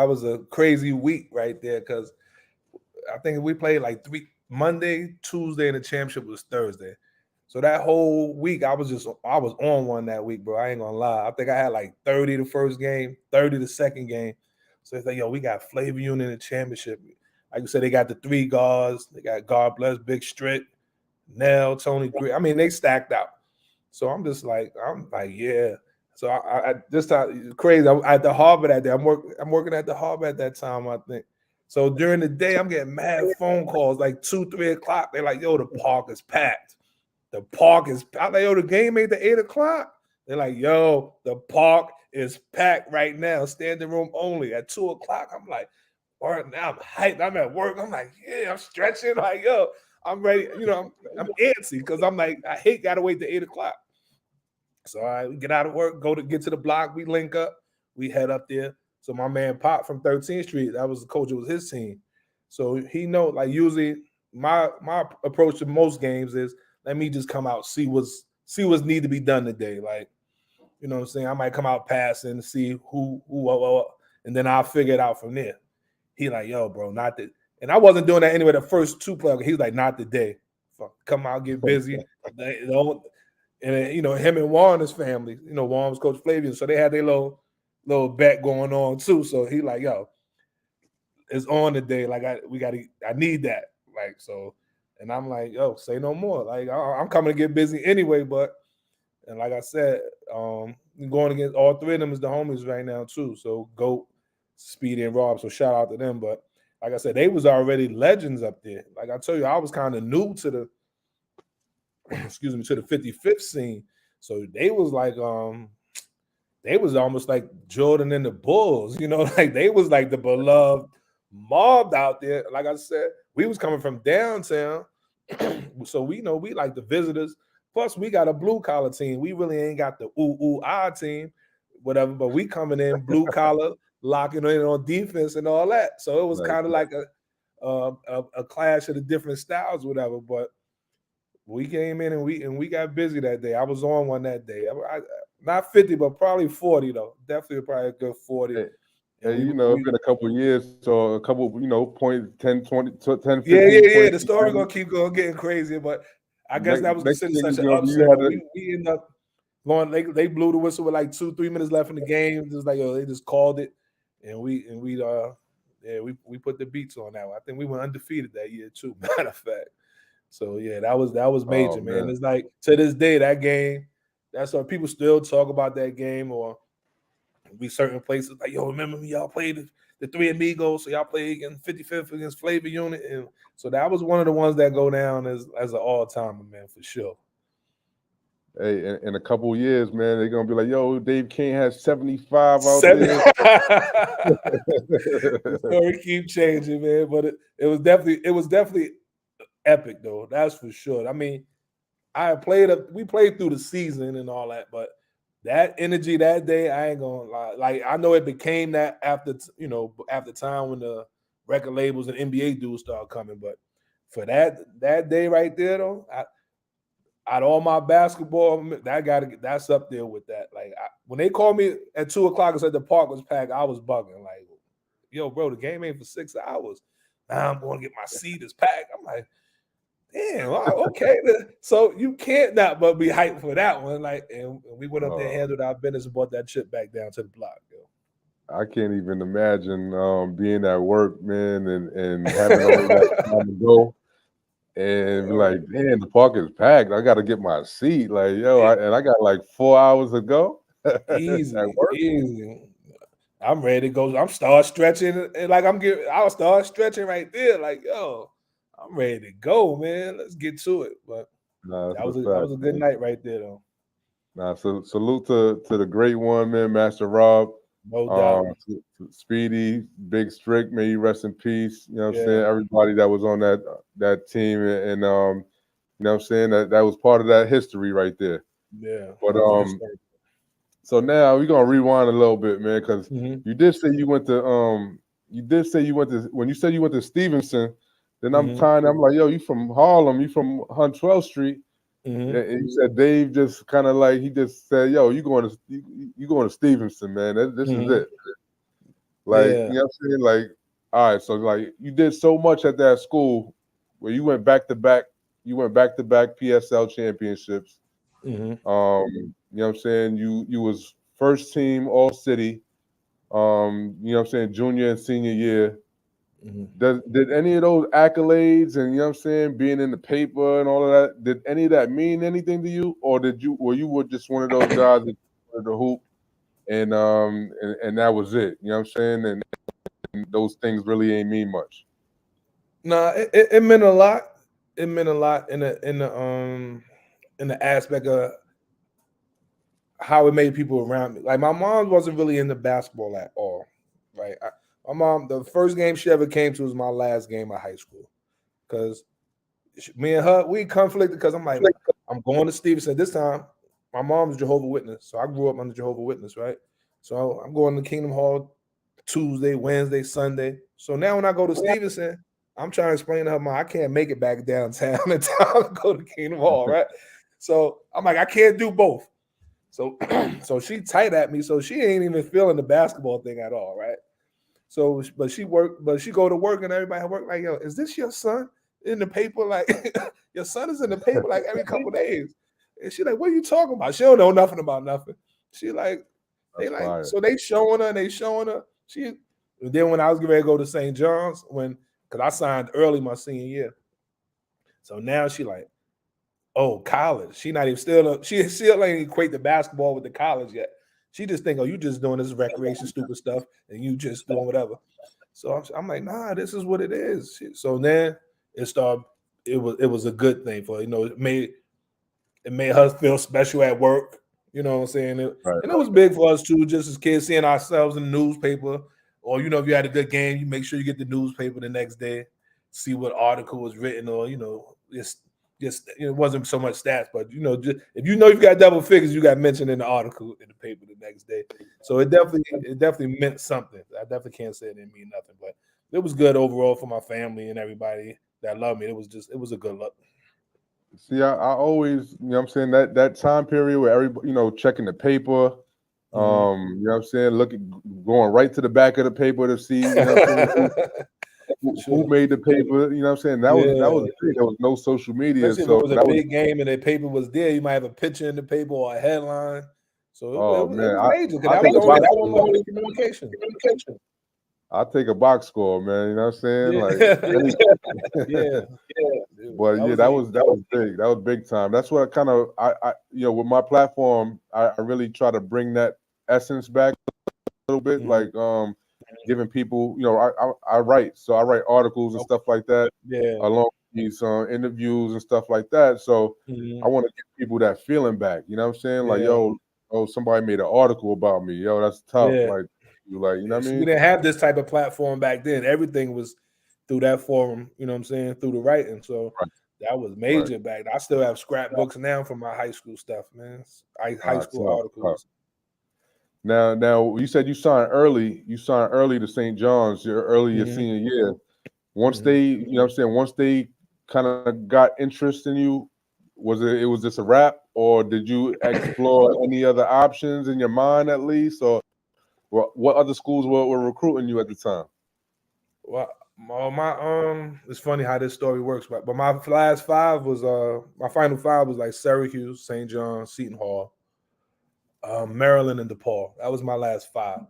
was a crazy week right there because I think we played like Monday, Tuesday, and the championship was Thursday. So that whole week, I was on one that week, bro. I ain't gonna lie. I think I had like 30 the first game, 30 the second game. So it's like, yo, we got Flavor Union in the championship. Like you said, they got the three guards. They got God bless Big Strick, Nell, Tony Green. I mean, they stacked out. So I'm like, yeah. So I this time crazy. I'm at the harbor that day. I'm working at the harbor at that time, I think. So during the day, I'm getting mad phone calls like 2, 3 o'clock. They're like, yo, the park is packed. The park is packed. Like, yo, the game made the 8 o'clock. They're like, yo, the park is packed right now. Standing room only at 2 o'clock. I'm like, all right, now I'm hyped. I'm at work. I'm like, yeah, I'm stretching. Like, yo, I'm ready. You know, I'm antsy because I'm like, I hate gotta wait to 8 o'clock. So we get out of work, get to the block, we link up, we head up there. So my man Pop from 13th Street, that was the coach, it was his team. So he know, like usually my approach to most games is let me just come out, see what's need to be done today. Like, you know what I'm saying? I might come out passing and see who and then I'll figure it out from there. He like, yo, bro, not that. And I wasn't doing that anyway. The first two plays, he's like, not today. Fuck, come out, get busy. They don't. And you know, him and Warren, his family, you know, Warren was Coach Flavian, so they had their little little bet going on too. So he like, yo, it's on today. Like I need that. Like so, and I'm like, yo, say no more. Like I'm coming to get busy anyway. But and like I said, going against all three of them is the homies right now too. So Goat, Speedy, and Rob. So shout out to them. But like I said, they was already legends up there. Like I told you, I was kind of new to the excuse me, to the 55th scene. So they was like they was almost like Jordan and the Bulls, you know, like they was like the beloved mob out there. Like I said, we was coming from downtown. So we know we like the visitors. Plus, we got a blue collar team. We really ain't got the ah team, whatever, but we coming in blue collar, locking in on defense and all that. So it was kind of like a clash of the different styles, whatever. But we came in and we got busy that day. I was on one that day. Not 50, but probably 40 though. Definitely probably a good 40. Hey, you know, it's been a couple of years, so a couple, you know, point 10, 20, 10, 15 yeah. The story gonna keep going, getting crazy, but I guess that was considered such an upset. We ended up going. They blew the whistle with like 2-3 minutes left in the game. Just like they just called it, and we put the beats on that one. I think we went undefeated that year too. Matter of fact. So yeah, that was major, man. It's like to this day that game. That's why people still talk about that game, or be certain places like, yo, remember me? Y'all played the Three Amigos, so y'all played against 55th against Flavor Unit, and so that was one of the ones that go down as an all timer, man, for sure. Hey, in a couple of years, man, they're gonna be like, yo, Dave Cain has 75 out there. The story keep changing, man, but it was definitely epic though. That's for sure. I mean, we played through the season and all that, but that energy that day, I ain't gonna lie. Like I know it became that after time when the record labels and NBA dudes started coming, but for that day right there though, out of all my basketball, that's up there with that. Like when they called me at 2:00 and said the park was packed, I was bugging. Like, yo, bro, the game ain't for 6 hours. Now I'm going to get my seat is packed. I'm like, damn, okay. So you can't not but be hyped for that one. Like, and we went up there and handled our business and brought that chip back down to the block, yo. I can't even imagine being at work, man, and having all that time to go. And be like, man, the park is packed. I got to get my seat. Like, yo, I got like 4 hours to go. Easy. I'm ready to go. I'm start stretching, and like I'll start stretching right there. Like, yo, I'm ready to go, man. Let's get to it. But that was a good night right there, though. So salute to the great one, man, Master Rob. No doubt. To Speedy, Big Strick, may you rest in peace. You know what I'm saying? Everybody that was on that team, and you know what I'm saying, that was part of that history right there. Yeah. But so now we're gonna rewind a little bit, man, because you did say you went to when you said you went to Stevenson, then I'm like, yo, you from Harlem, you from 112th Street. And you said Dave just kind of like he just said, "Yo, you going to Stevenson, man? This is it." Like you know what I'm saying? Like, all right, so like you did so much at that school where you went back to back PSL championships. You know what I'm saying? You was first team All City. You know what I'm saying? Junior and senior year. Did any of those accolades and you know what I'm saying, being in the paper and all of that, did any of that mean anything to you, or you were just one of those guys that wanted to hoop and that was it? You know what I'm saying? And those things really ain't mean much. Nah, it meant a lot. It meant a lot in the aspect of how it made people around me. Like my mom wasn't really into basketball at all. Right. My mom, the first game she ever came to was my last game of high school, because me and her, we conflicted because I'm like, I'm going to Stevenson. This time, my mom's Jehovah's Witness, so I grew up under Jehovah's Witness, right? So I'm going to Kingdom Hall Tuesday, Wednesday, Sunday. So now when I go to Stevenson, I'm trying to explain to her, Mom, I can't make it back downtown in time to go to Kingdom Hall, right? So I'm like, I can't do both. So, so she tight at me, so she ain't even feeling the basketball thing at all, right? So, but she go to work and everybody at work like, yo, is this your son in the paper? Like, your son is in the paper like every couple of days. And she like, what are you talking about? She don't know nothing about nothing. She like, They That's like, fire. so they showing her. She, and then when I was getting ready to go to St. John's, because I signed early my senior year. So now she like, oh, college. She not even she still ain't equate the basketball with the college yet. She just think, oh, you just doing this recreation stupid stuff and you just doing whatever. So I'm like, nah, this is what it is. So then it started. It was a good thing for her. It made her feel special at work. You know what I'm saying? And it was big for us too, just as kids seeing ourselves in the newspaper. Or if you had a good game, you make sure you get the newspaper the next day, see what article was written, or just it wasn't so much stats, but just, if you got double figures, you got mentioned in the article in the paper the next day. So it definitely meant something. I definitely can't say it didn't mean nothing, but it was good overall for my family and everybody that loved me. It was a good look. See, I always, you know what I'm saying, that time period where everybody, checking the paper, you know what I'm saying, going right to the back of the paper to see, you know what I'm saying, who made the paper, you know what I'm saying? That was big. There was no social media. Especially So if it was a big game and the paper was there, you might have a picture in the paper or a headline. So it was major because that was the only form of communication. I'll take a box score, man. You know what I'm saying? Like, yeah. But that was big. That was big time. That's what I with my platform, I really try to bring that essence back a little bit, like giving people, I write, so I write articles and stuff like that, along with these interviews and stuff like that. So I want to give people that feeling back. You know what I'm saying? Like, somebody made an article about me. Yo, that's tough. Like, you know what I mean? We didn't have this type of platform back then. Everything was through that forum, you know what I'm saying, through the writing. So that was major back then. I still have scrapbooks now from my high school stuff, man. High school articles. Now you said you signed early. You signed early to St. John's your senior year. Once they, you know what I'm saying, once they kind of got interest in you, was just a wrap, or did you explore any other options in your mind at least, or what other schools were recruiting you at the time? Well, it's funny how this story works, but my last five was my final five was like Syracuse, St. John's, Seton Hall, Maryland, and DePaul. That was my last five.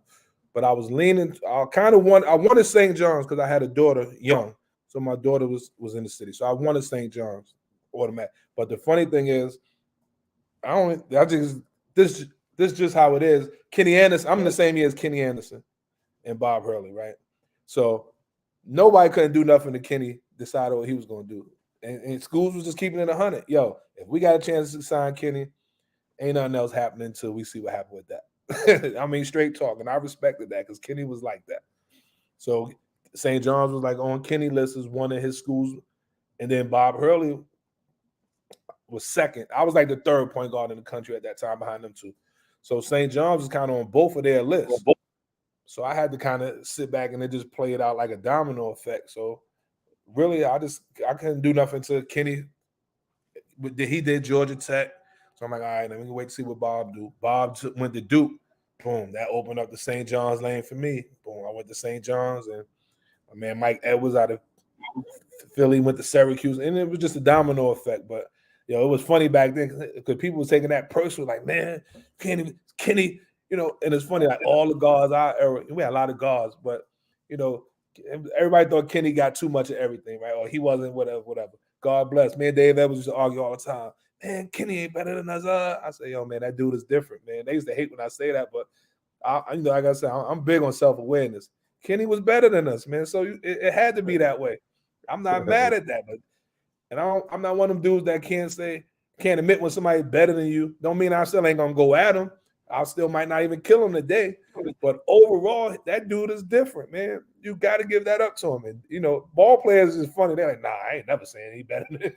But I was leaning. I wanted St. John's because I had a daughter young, so my daughter was in the city. So I wanted St. John's automatic. But the funny thing is, this just how it is. Kenny Anderson. I'm in the same year as Kenny Anderson and Bob Hurley, right? So nobody couldn't do nothing to Kenny decide what he was going to do. And schools was just keeping it 100. Yo, if we got a chance to sign Kenny, ain't nothing else happening until we see what happened with that. I mean, straight talking. I respected that because Kenny was like that. So St. John's was like on Kenny list as one of his schools. And then Bob Hurley was second. I was like the third point guard in the country at that time behind them two. So St. John's was kind of on both of their lists. So I had to kind of sit back and then just play it out like a domino effect. So really, I couldn't do nothing to Kenny. He did Georgia Tech. So I'm like, all right, let me wait to see what Bob do. Bob went to Duke. Boom, that opened up the St. John's lane for me. Boom, I went to St. John's, and my man Mike Edwards out of Philly went to Syracuse, and it was just a domino effect. But it was funny back then because people were taking that personal, like, man, Kenny, and it's funny, like all the guards we had a lot of guards, but everybody thought Kenny got too much of everything, right? Or he wasn't whatever. God bless. Me and Dave Evans used to argue all the time. Man, Kenny ain't better than us. I say, yo, man, that dude is different, man. They used to hate when I say that, but like I said, I'm big on self-awareness. Kenny was better than us, man. So it had to be that way. I'm not mad at that, I'm not one of them dudes that can't admit when somebody's better than you. Don't mean I still ain't gonna go at him. I still might not even kill him today. But overall, that dude is different, man. You got to give that up to him. And, ball players is funny. They're like, nah, I ain't never saying he better than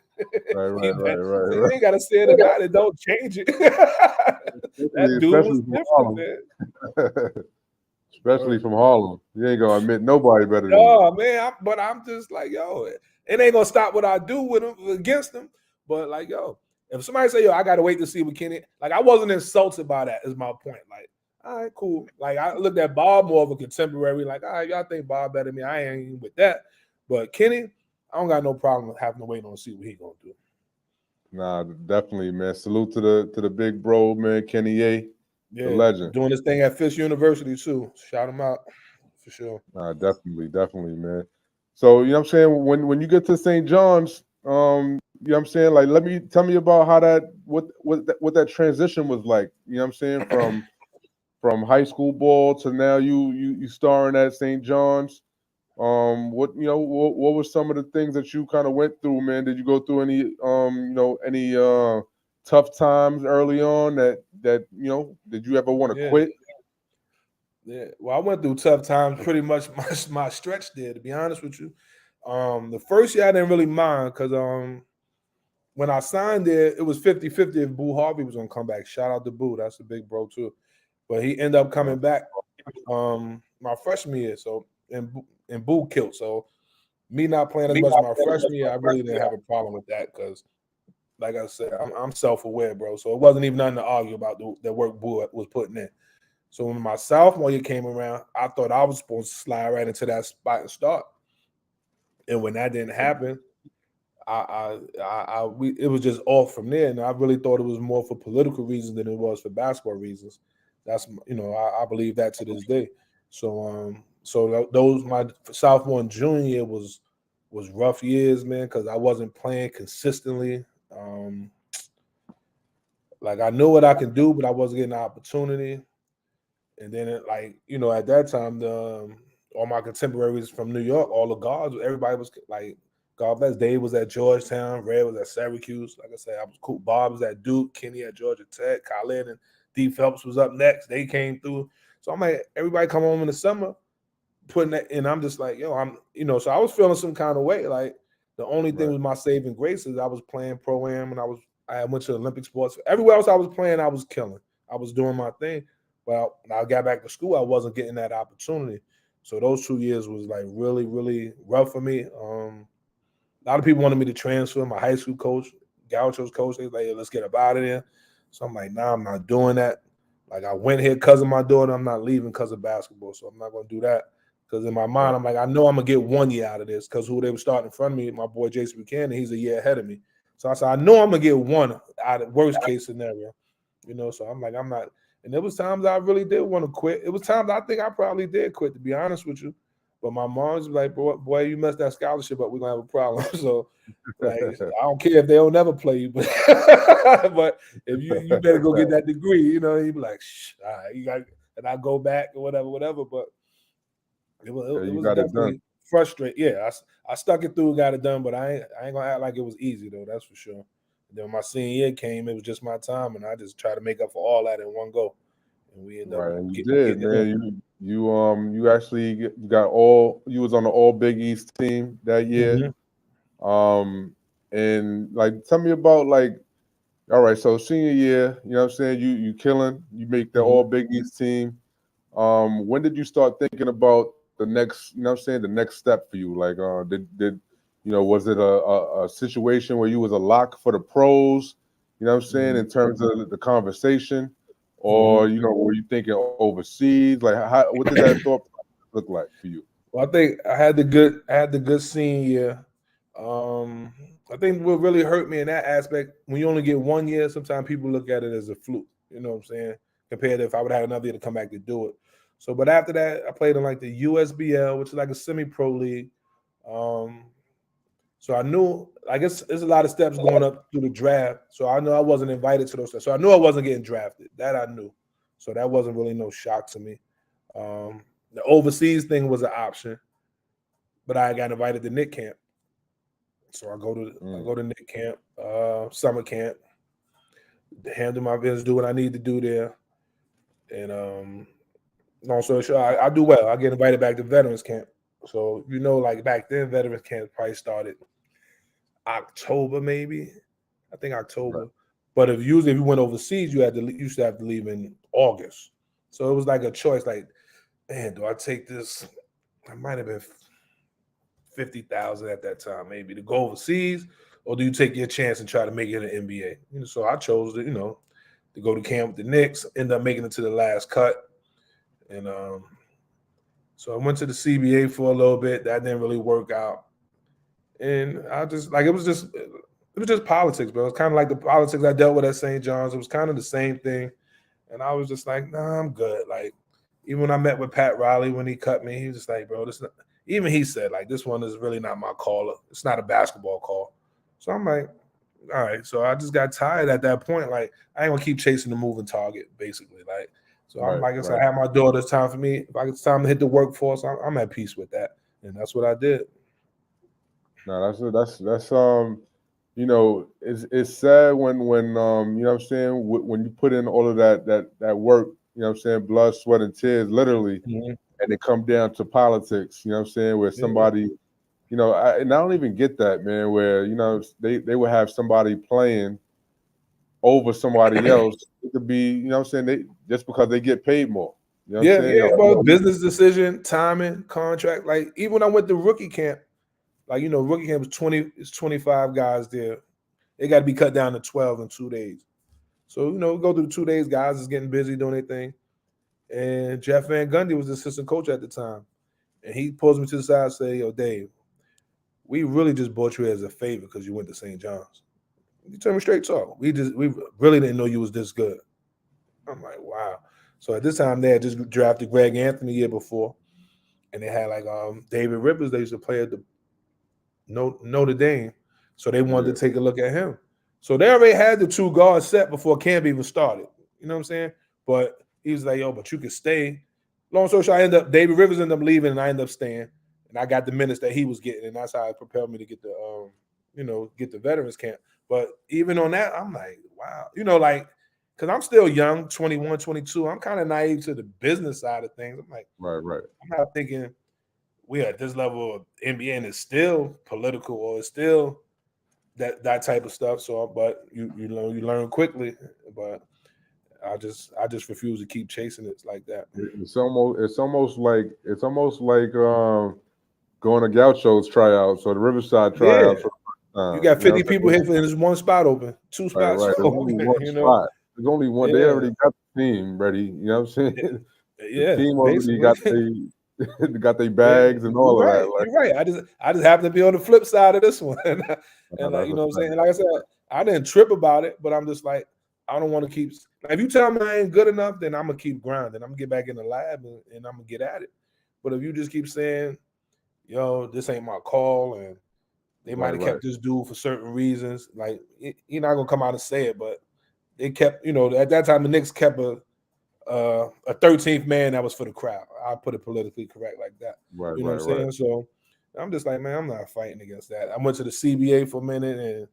Right. You ain't got to say it about it. Don't change it. That dude was different, man. Especially from Harlem. You ain't going to admit nobody better than you. Man. But I'm just like, yo, it ain't going to stop what I do with him, against him. But, like, yo, if somebody say, yo, I got to wait to see what Kenny, like, I wasn't insulted by that is my point. Like, all right, cool. Like, I looked at Bob more of a contemporary, like, all right, y'all think Bob better than me. I ain't even with that. But Kenny, I don't got no problem with having to wait on to see what he going to do. Nah, definitely, man. Salute to the big bro, man, Kenny A. the Yeah, legend. doing this thing at Fisk University too. Shout him out for sure. Definitely, definitely, man. So, you know what I'm saying? When you get to St. John's, you know what I'm saying? Like, tell me about how what that transition was like. You know what I'm saying? From high school ball to now you starring at St. John's. What were some of the things that you kind of went through, man? Did you go through any tough times early on that did you ever want to Yeah, quit? yeah. Well, I went through tough times pretty much my stretch there, to be honest with you. The first year I didn't really mind because when I signed there, it was 50-50 if Boo Harvey was gonna come back. Shout out to Boo, that's a big bro too. But he ended up Uh, coming back my freshman year. So and Boo killed. So me not playing as much my freshman year, I really didn't have a problem with that because, like I said, I'm self-aware, bro. So it wasn't even nothing to argue about the work Boo was putting in. So when my sophomore year came around, I thought I was supposed to slide right into that spot and start. And when that didn't happen, it was just off from there. And I really thought it was more for political reasons than it was for basketball reasons. That's I believe that to this day. So those my sophomore and junior year was rough years, man, because I wasn't playing consistently. Like I knew what I can do, but I wasn't getting the opportunity. And then at that time, all my contemporaries from New York, all the guards, everybody was like, God bless. Dave was at Georgetown, Red was at Syracuse. Like I said, I was cool. Bob was at Duke, Kenny at Georgia Tech, Khaled and D Phelps was up next. They came through. So I'm like, everybody come home in the summer, putting that, and I'm just like, so I was feeling some kind of way. Like the only thing right. was my saving grace is I was playing pro-am and I went to Olympic sports. Everywhere else I was playing, I was killing. I was doing my thing. Well, when I got back to school, I wasn't getting that opportunity. So those 2 years was like really, really rough for me. A lot of people wanted me to transfer. My high school coach, Gaucho's coach, they was like, hey, let's get up out of there. So I'm like, nah, I'm not doing that. Like I went here because of my daughter. I'm not leaving because of basketball. So I'm not going to do that. Because in my mind, Right. I'm like, I know I'm going to get 1 year out of this because who they were starting in front of me, my boy Jason Buchanan, he's a year ahead of me. So I said, I know I'm going to get one out of worst case scenario. So I'm like, I'm not. And there was times I really did want to quit. It was times I think I probably did quit, to be honest with you. But my mom's like, boy, you messed that scholarship up. We're going to have a problem. So, like, I don't care if they don't never play you. But, but if you better go get that degree, you be like, shh, all right, you got, and I go back or whatever. But it Yeah, was, it you was got it done. definitely frustrating. Yeah, I stuck it through, got it done. But I ain't going to act like it was easy, though. That's for sure. And then when my senior year came, it was just my time. And I just tried to make up for all that in one go. And we ended up Right, and you did, getting it done. man. You actually got you was on the All Big East team that year. Mhm. And like, tell me about like, all right, so senior year, you know what I'm saying? You killing, you make the All Mhm. Big East team. When did you start thinking about the next, you know what I'm saying, the next step for you? Like, did was it a situation where you was a lock for the pros? You know what I'm saying, Mhm. in terms of the conversation, or Mhm. were you thinking overseas? Like, what did that thought process look like for you? Well, I think I had the good senior year. I think what really hurt me in that aspect, when you only get 1 year, sometimes people look at it as a fluke. You know what I'm saying? Compared to if I would have had another year to come back to do it. So, but after that, I played in like the USBL, which is like a semi-pro league. Um, so I knew, I guess there's a lot of steps going up through the draft. So I know I wasn't invited to those steps. So I knew I wasn't getting drafted. That I knew. So that wasn't really no shock to me. Um, the overseas thing was an option, but I got invited to Nick camp. So I Mm, go to Nick camp, summer camp, handle my business, do what I need to do there. And long story short, I do well. I get invited back to veterans camp. So like back then, veterans camp probably started October, maybe. I think right. October. But if you went overseas, you used to have to leave in August. So it was like a choice. Like, man, do I take this? I might have been 50,000 at that time, maybe to go overseas, or do you take your chance and try to make it in the NBA? So I chose to go to camp with the Knicks. End up making it to the last cut, and so I went to the CBA for a little bit. That didn't really work out, and I just like it was just politics, bro. It's kind of like the politics I dealt with at St. John's. It was kind of the same thing. And I was just like, nah, I'm good. Like, even when I met with Pat Riley when he cut me, he was just like, bro, this. Even he said, like, this one is really not my call. It's not a basketball call. So I'm like, all right. So I just got tired at that point. Like, I ain't gonna keep chasing the moving target, basically. Like, so I'm like, I have my daughter. It's time for me. If it's time to hit the workforce, I'm at peace with that, and that's what I did. No, that's you know, it's sad when you know what I'm saying, when you put in all of that work, you know what I'm saying, blood, sweat, and tears, literally, Mm-hmm. and it come down to politics, you know what I'm saying, where somebody, you know, and I don't even get that, man, where, you know, they would have somebody playing over somebody else. It could be, you know what I'm saying, they just because they get paid more. You know what I'm saying? Yeah, well, business decision, timing, contract. Like, even when I went to rookie camp, like, you know, rookie camp is 25 guys there. They got to be cut down to 12 in 2 days. So, you know, go through the 2 days, guys is getting busy doing their thing. And Jeff Van Gundy was the assistant coach at the time. And he pulls me to the side and say, yo, Dave, we really just bought you as a favor because you went to St. John's. You tell me straight talk. We really didn't know you was this good. I'm like, wow. So at this time, they had just drafted Greg Anthony the year before. And they had like David Rivers. They used to play at the Notre Dame. So they wanted to take a look at him. So they already had the 2 guards set before camp even started. You know what I'm saying? But he was like, yo, but you can stay. Long story short, David Rivers ended up leaving and I ended up staying. And I got the minutes that he was getting. And that's how it propelled me to get the, get the veterans camp. But even on that, I'm like, wow. You know, like, because I'm still young, 21, 22. I'm kind of naive to the business side of things. I'm like, right. I'm not thinking we at this level of NBA and it's still political or it's still that type of stuff. So, but you learn quickly. But I just refuse to keep chasing it like that. It's almost like going to Gaucho's tryouts or the Riverside tryouts. You got 50 you know people here and there's one spot open, 2 spots. Right. There's only one spot. There's only one. They already got the team ready. You know what I'm saying? The team already got got their bags and all of that. Like, you're right. I just happen to be on the flip side of this one. And like, you know what I'm saying? And like I said, I didn't trip about it, but I'm just like, I don't want to keep. Like, if you tell me I ain't good enough, then I'm gonna keep grinding. I'm gonna get back in the lab and I'm gonna get at it. But if you just keep saying, yo, this ain't my call, and they might have kept this dude for certain reasons, like, you're not gonna come out and say it, but they kept, at that time the Knicks kept a 13th man that was for the crowd. I put it politically correct like that. Right, you know what I'm saying? So I'm just like, man, I'm not fighting against that. I went to the CBA for a minute and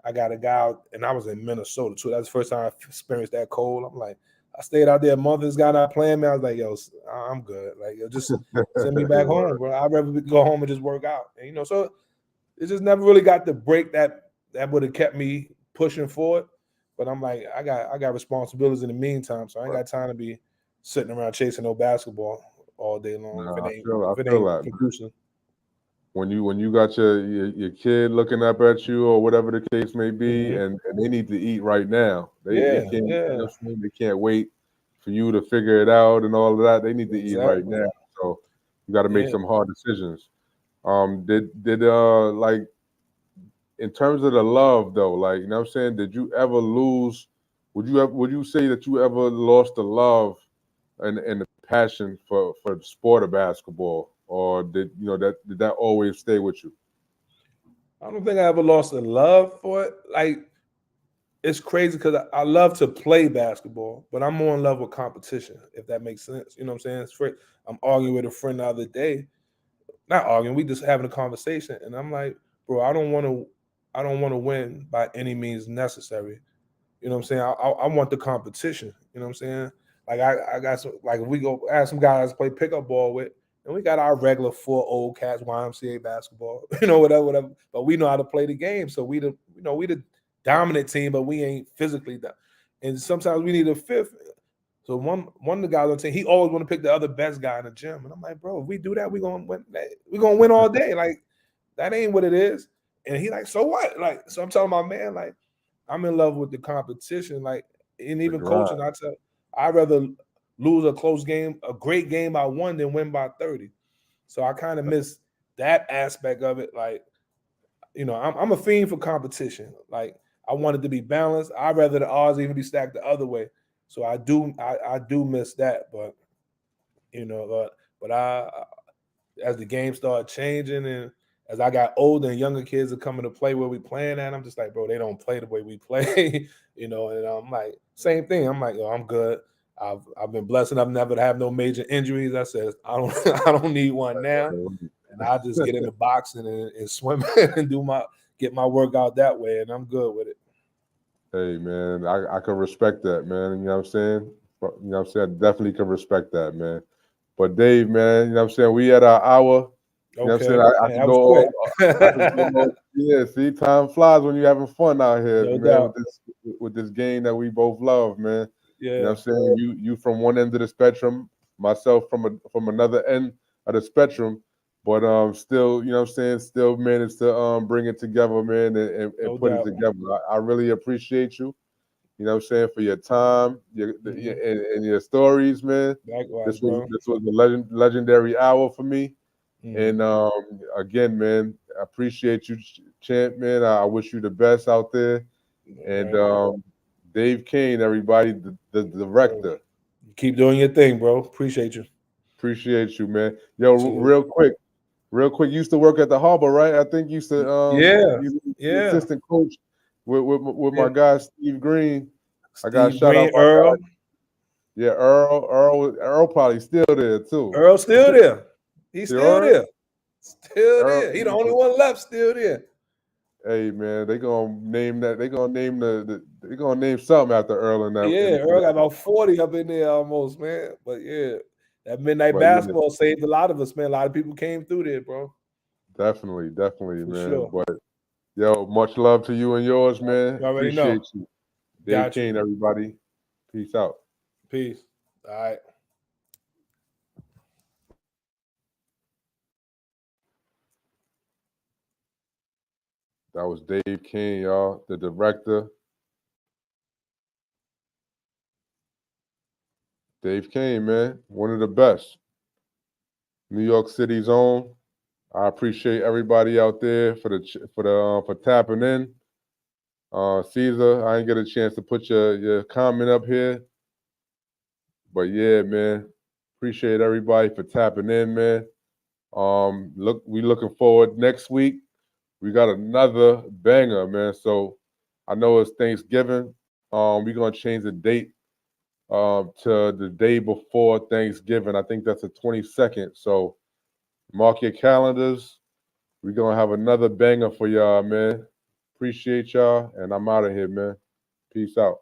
I got a guy out, and I was in Minnesota too. That's the first time I experienced that cold. I'm like, I stayed out there a month. This guy not playing me. I was like, yo, I'm good. Like, yo, just send me back home, bro. I'd rather go home and just work out. And, so it just never really got the break that would have kept me pushing forward. But I'm like, I got responsibilities in the meantime, so I ain't got time to be sitting around chasing no basketball all day long. No, if I it feel ain't producing. When you got your kid looking up at you or whatever the case may be, and they need to eat right now. They can't. You know what I'm saying? They can't wait for you to figure it out and all of that. They need to eat right now. So you got to make some hard decisions. Did like, in terms of the love though, like, you know what I'm saying, did you ever lose? Would you say that you ever lost the love and the passion for the sport of basketball, or did that always stay with you? I don't think I ever lost the love for it. Like, it's crazy because I love to play basketball, but I'm more in love with competition, if that makes sense. You know what I'm saying? I'm arguing with a friend the other day. Not arguing, we just having a conversation, and I'm like, bro, I don't want to win by any means necessary. You know what I'm saying? I want the competition. You know what I'm saying? Like, I got some, like, we go ask some guys to play pickup ball with, and we got our regular 4 old cats YMCA basketball, whatever. But we know how to play the game, so we the dominant team, but we ain't physically done. And sometimes we need a fifth. So one of the guys on the team, he always want to pick the other best guy in the gym, and I'm like, bro, if we do that, we gonna win. We gonna win all day. Like, that ain't what it is. And he like, so what? Like, so I'm telling my man, like, I'm in love with the competition. Like, and even coaching, I'd rather lose a close game, a great game by 1 than win by 30. So I kind of miss that aspect of it. Like, I'm a fiend for competition. Like, I want it to be balanced. I'd rather the odds even be stacked the other way. So I do miss that, but you know, but as the game started changing and as I got older and younger kids are coming to play where we playing at, I'm just like, bro, they don't play the way we play, you know. And I'm like, same thing. I'm like, yo, I'm good. I've been blessed enough never to have no major injuries. I said, I don't I don't need one now, and I just get into boxing and swimming and get my workout that way, and I'm good with it. Hey man, I can respect that, man. You know what I'm saying? You know what I'm saying? I definitely can respect that, man. But Dave, man, you know what I'm saying? We at our hour. You know what I'm saying? Okay, I man, could that was go quick. I could go yeah, see, time flies when you're having fun out here, No man, doubt. with this game that we both love, man. You know Yeah, what I'm saying? You from one end of the spectrum, myself from another end of the spectrum, but still, you know what I'm saying, still managed to bring it together, man, and no put it doubt. together. I really appreciate you. You know what I'm saying, for your time, Mhm. and your stories, man. Likewise, This was bro. a legendary hour for me. And Mhm. again, man, I appreciate you, champ, man. I wish you the best out there. All And right. Dave Cain, everybody, the Hey, director. keep doing your thing, bro. Appreciate you. Appreciate you, man. Yo, Salute. real quick. You used to work at the Harbor, right? I think you used to Yeah, you the yeah. assistant coach with my Yeah. guy Steve Green. I got to Steve shout out Green, my Earl. guy. Yeah, Earl probably still there too. Earl still there. He's You still all right? there. Still Earl, there. He the only one left still there. hey man, they gonna name that. They gonna name they gonna name something after Earl in that. Yeah, In Earl got that. about 40 up in there almost, man. But yeah, that midnight But yeah, basketball saved a lot of us, man. A lot of people came through there, bro. definitely, For man. sure. But yo, much love to you and yours, man. You already know. Appreciate you, Dave Got you. Kane. Everybody, peace out. Peace. All right. That was Dave Kane, y'all, the director. Dave Kane, man, one of the best. New York City's own. I appreciate everybody out there for tapping in. Caesar, I didn't get a chance to put your comment up here, but yeah, man, appreciate everybody for tapping in, man. We looking forward next week. We got another banger, man. So I know it's Thanksgiving. We're gonna change the date to the day before Thanksgiving. I think that's the 22nd. So mark your calendars. We're gonna have another banger for y'all, man. Appreciate y'all, and I'm out of here, man. Peace out.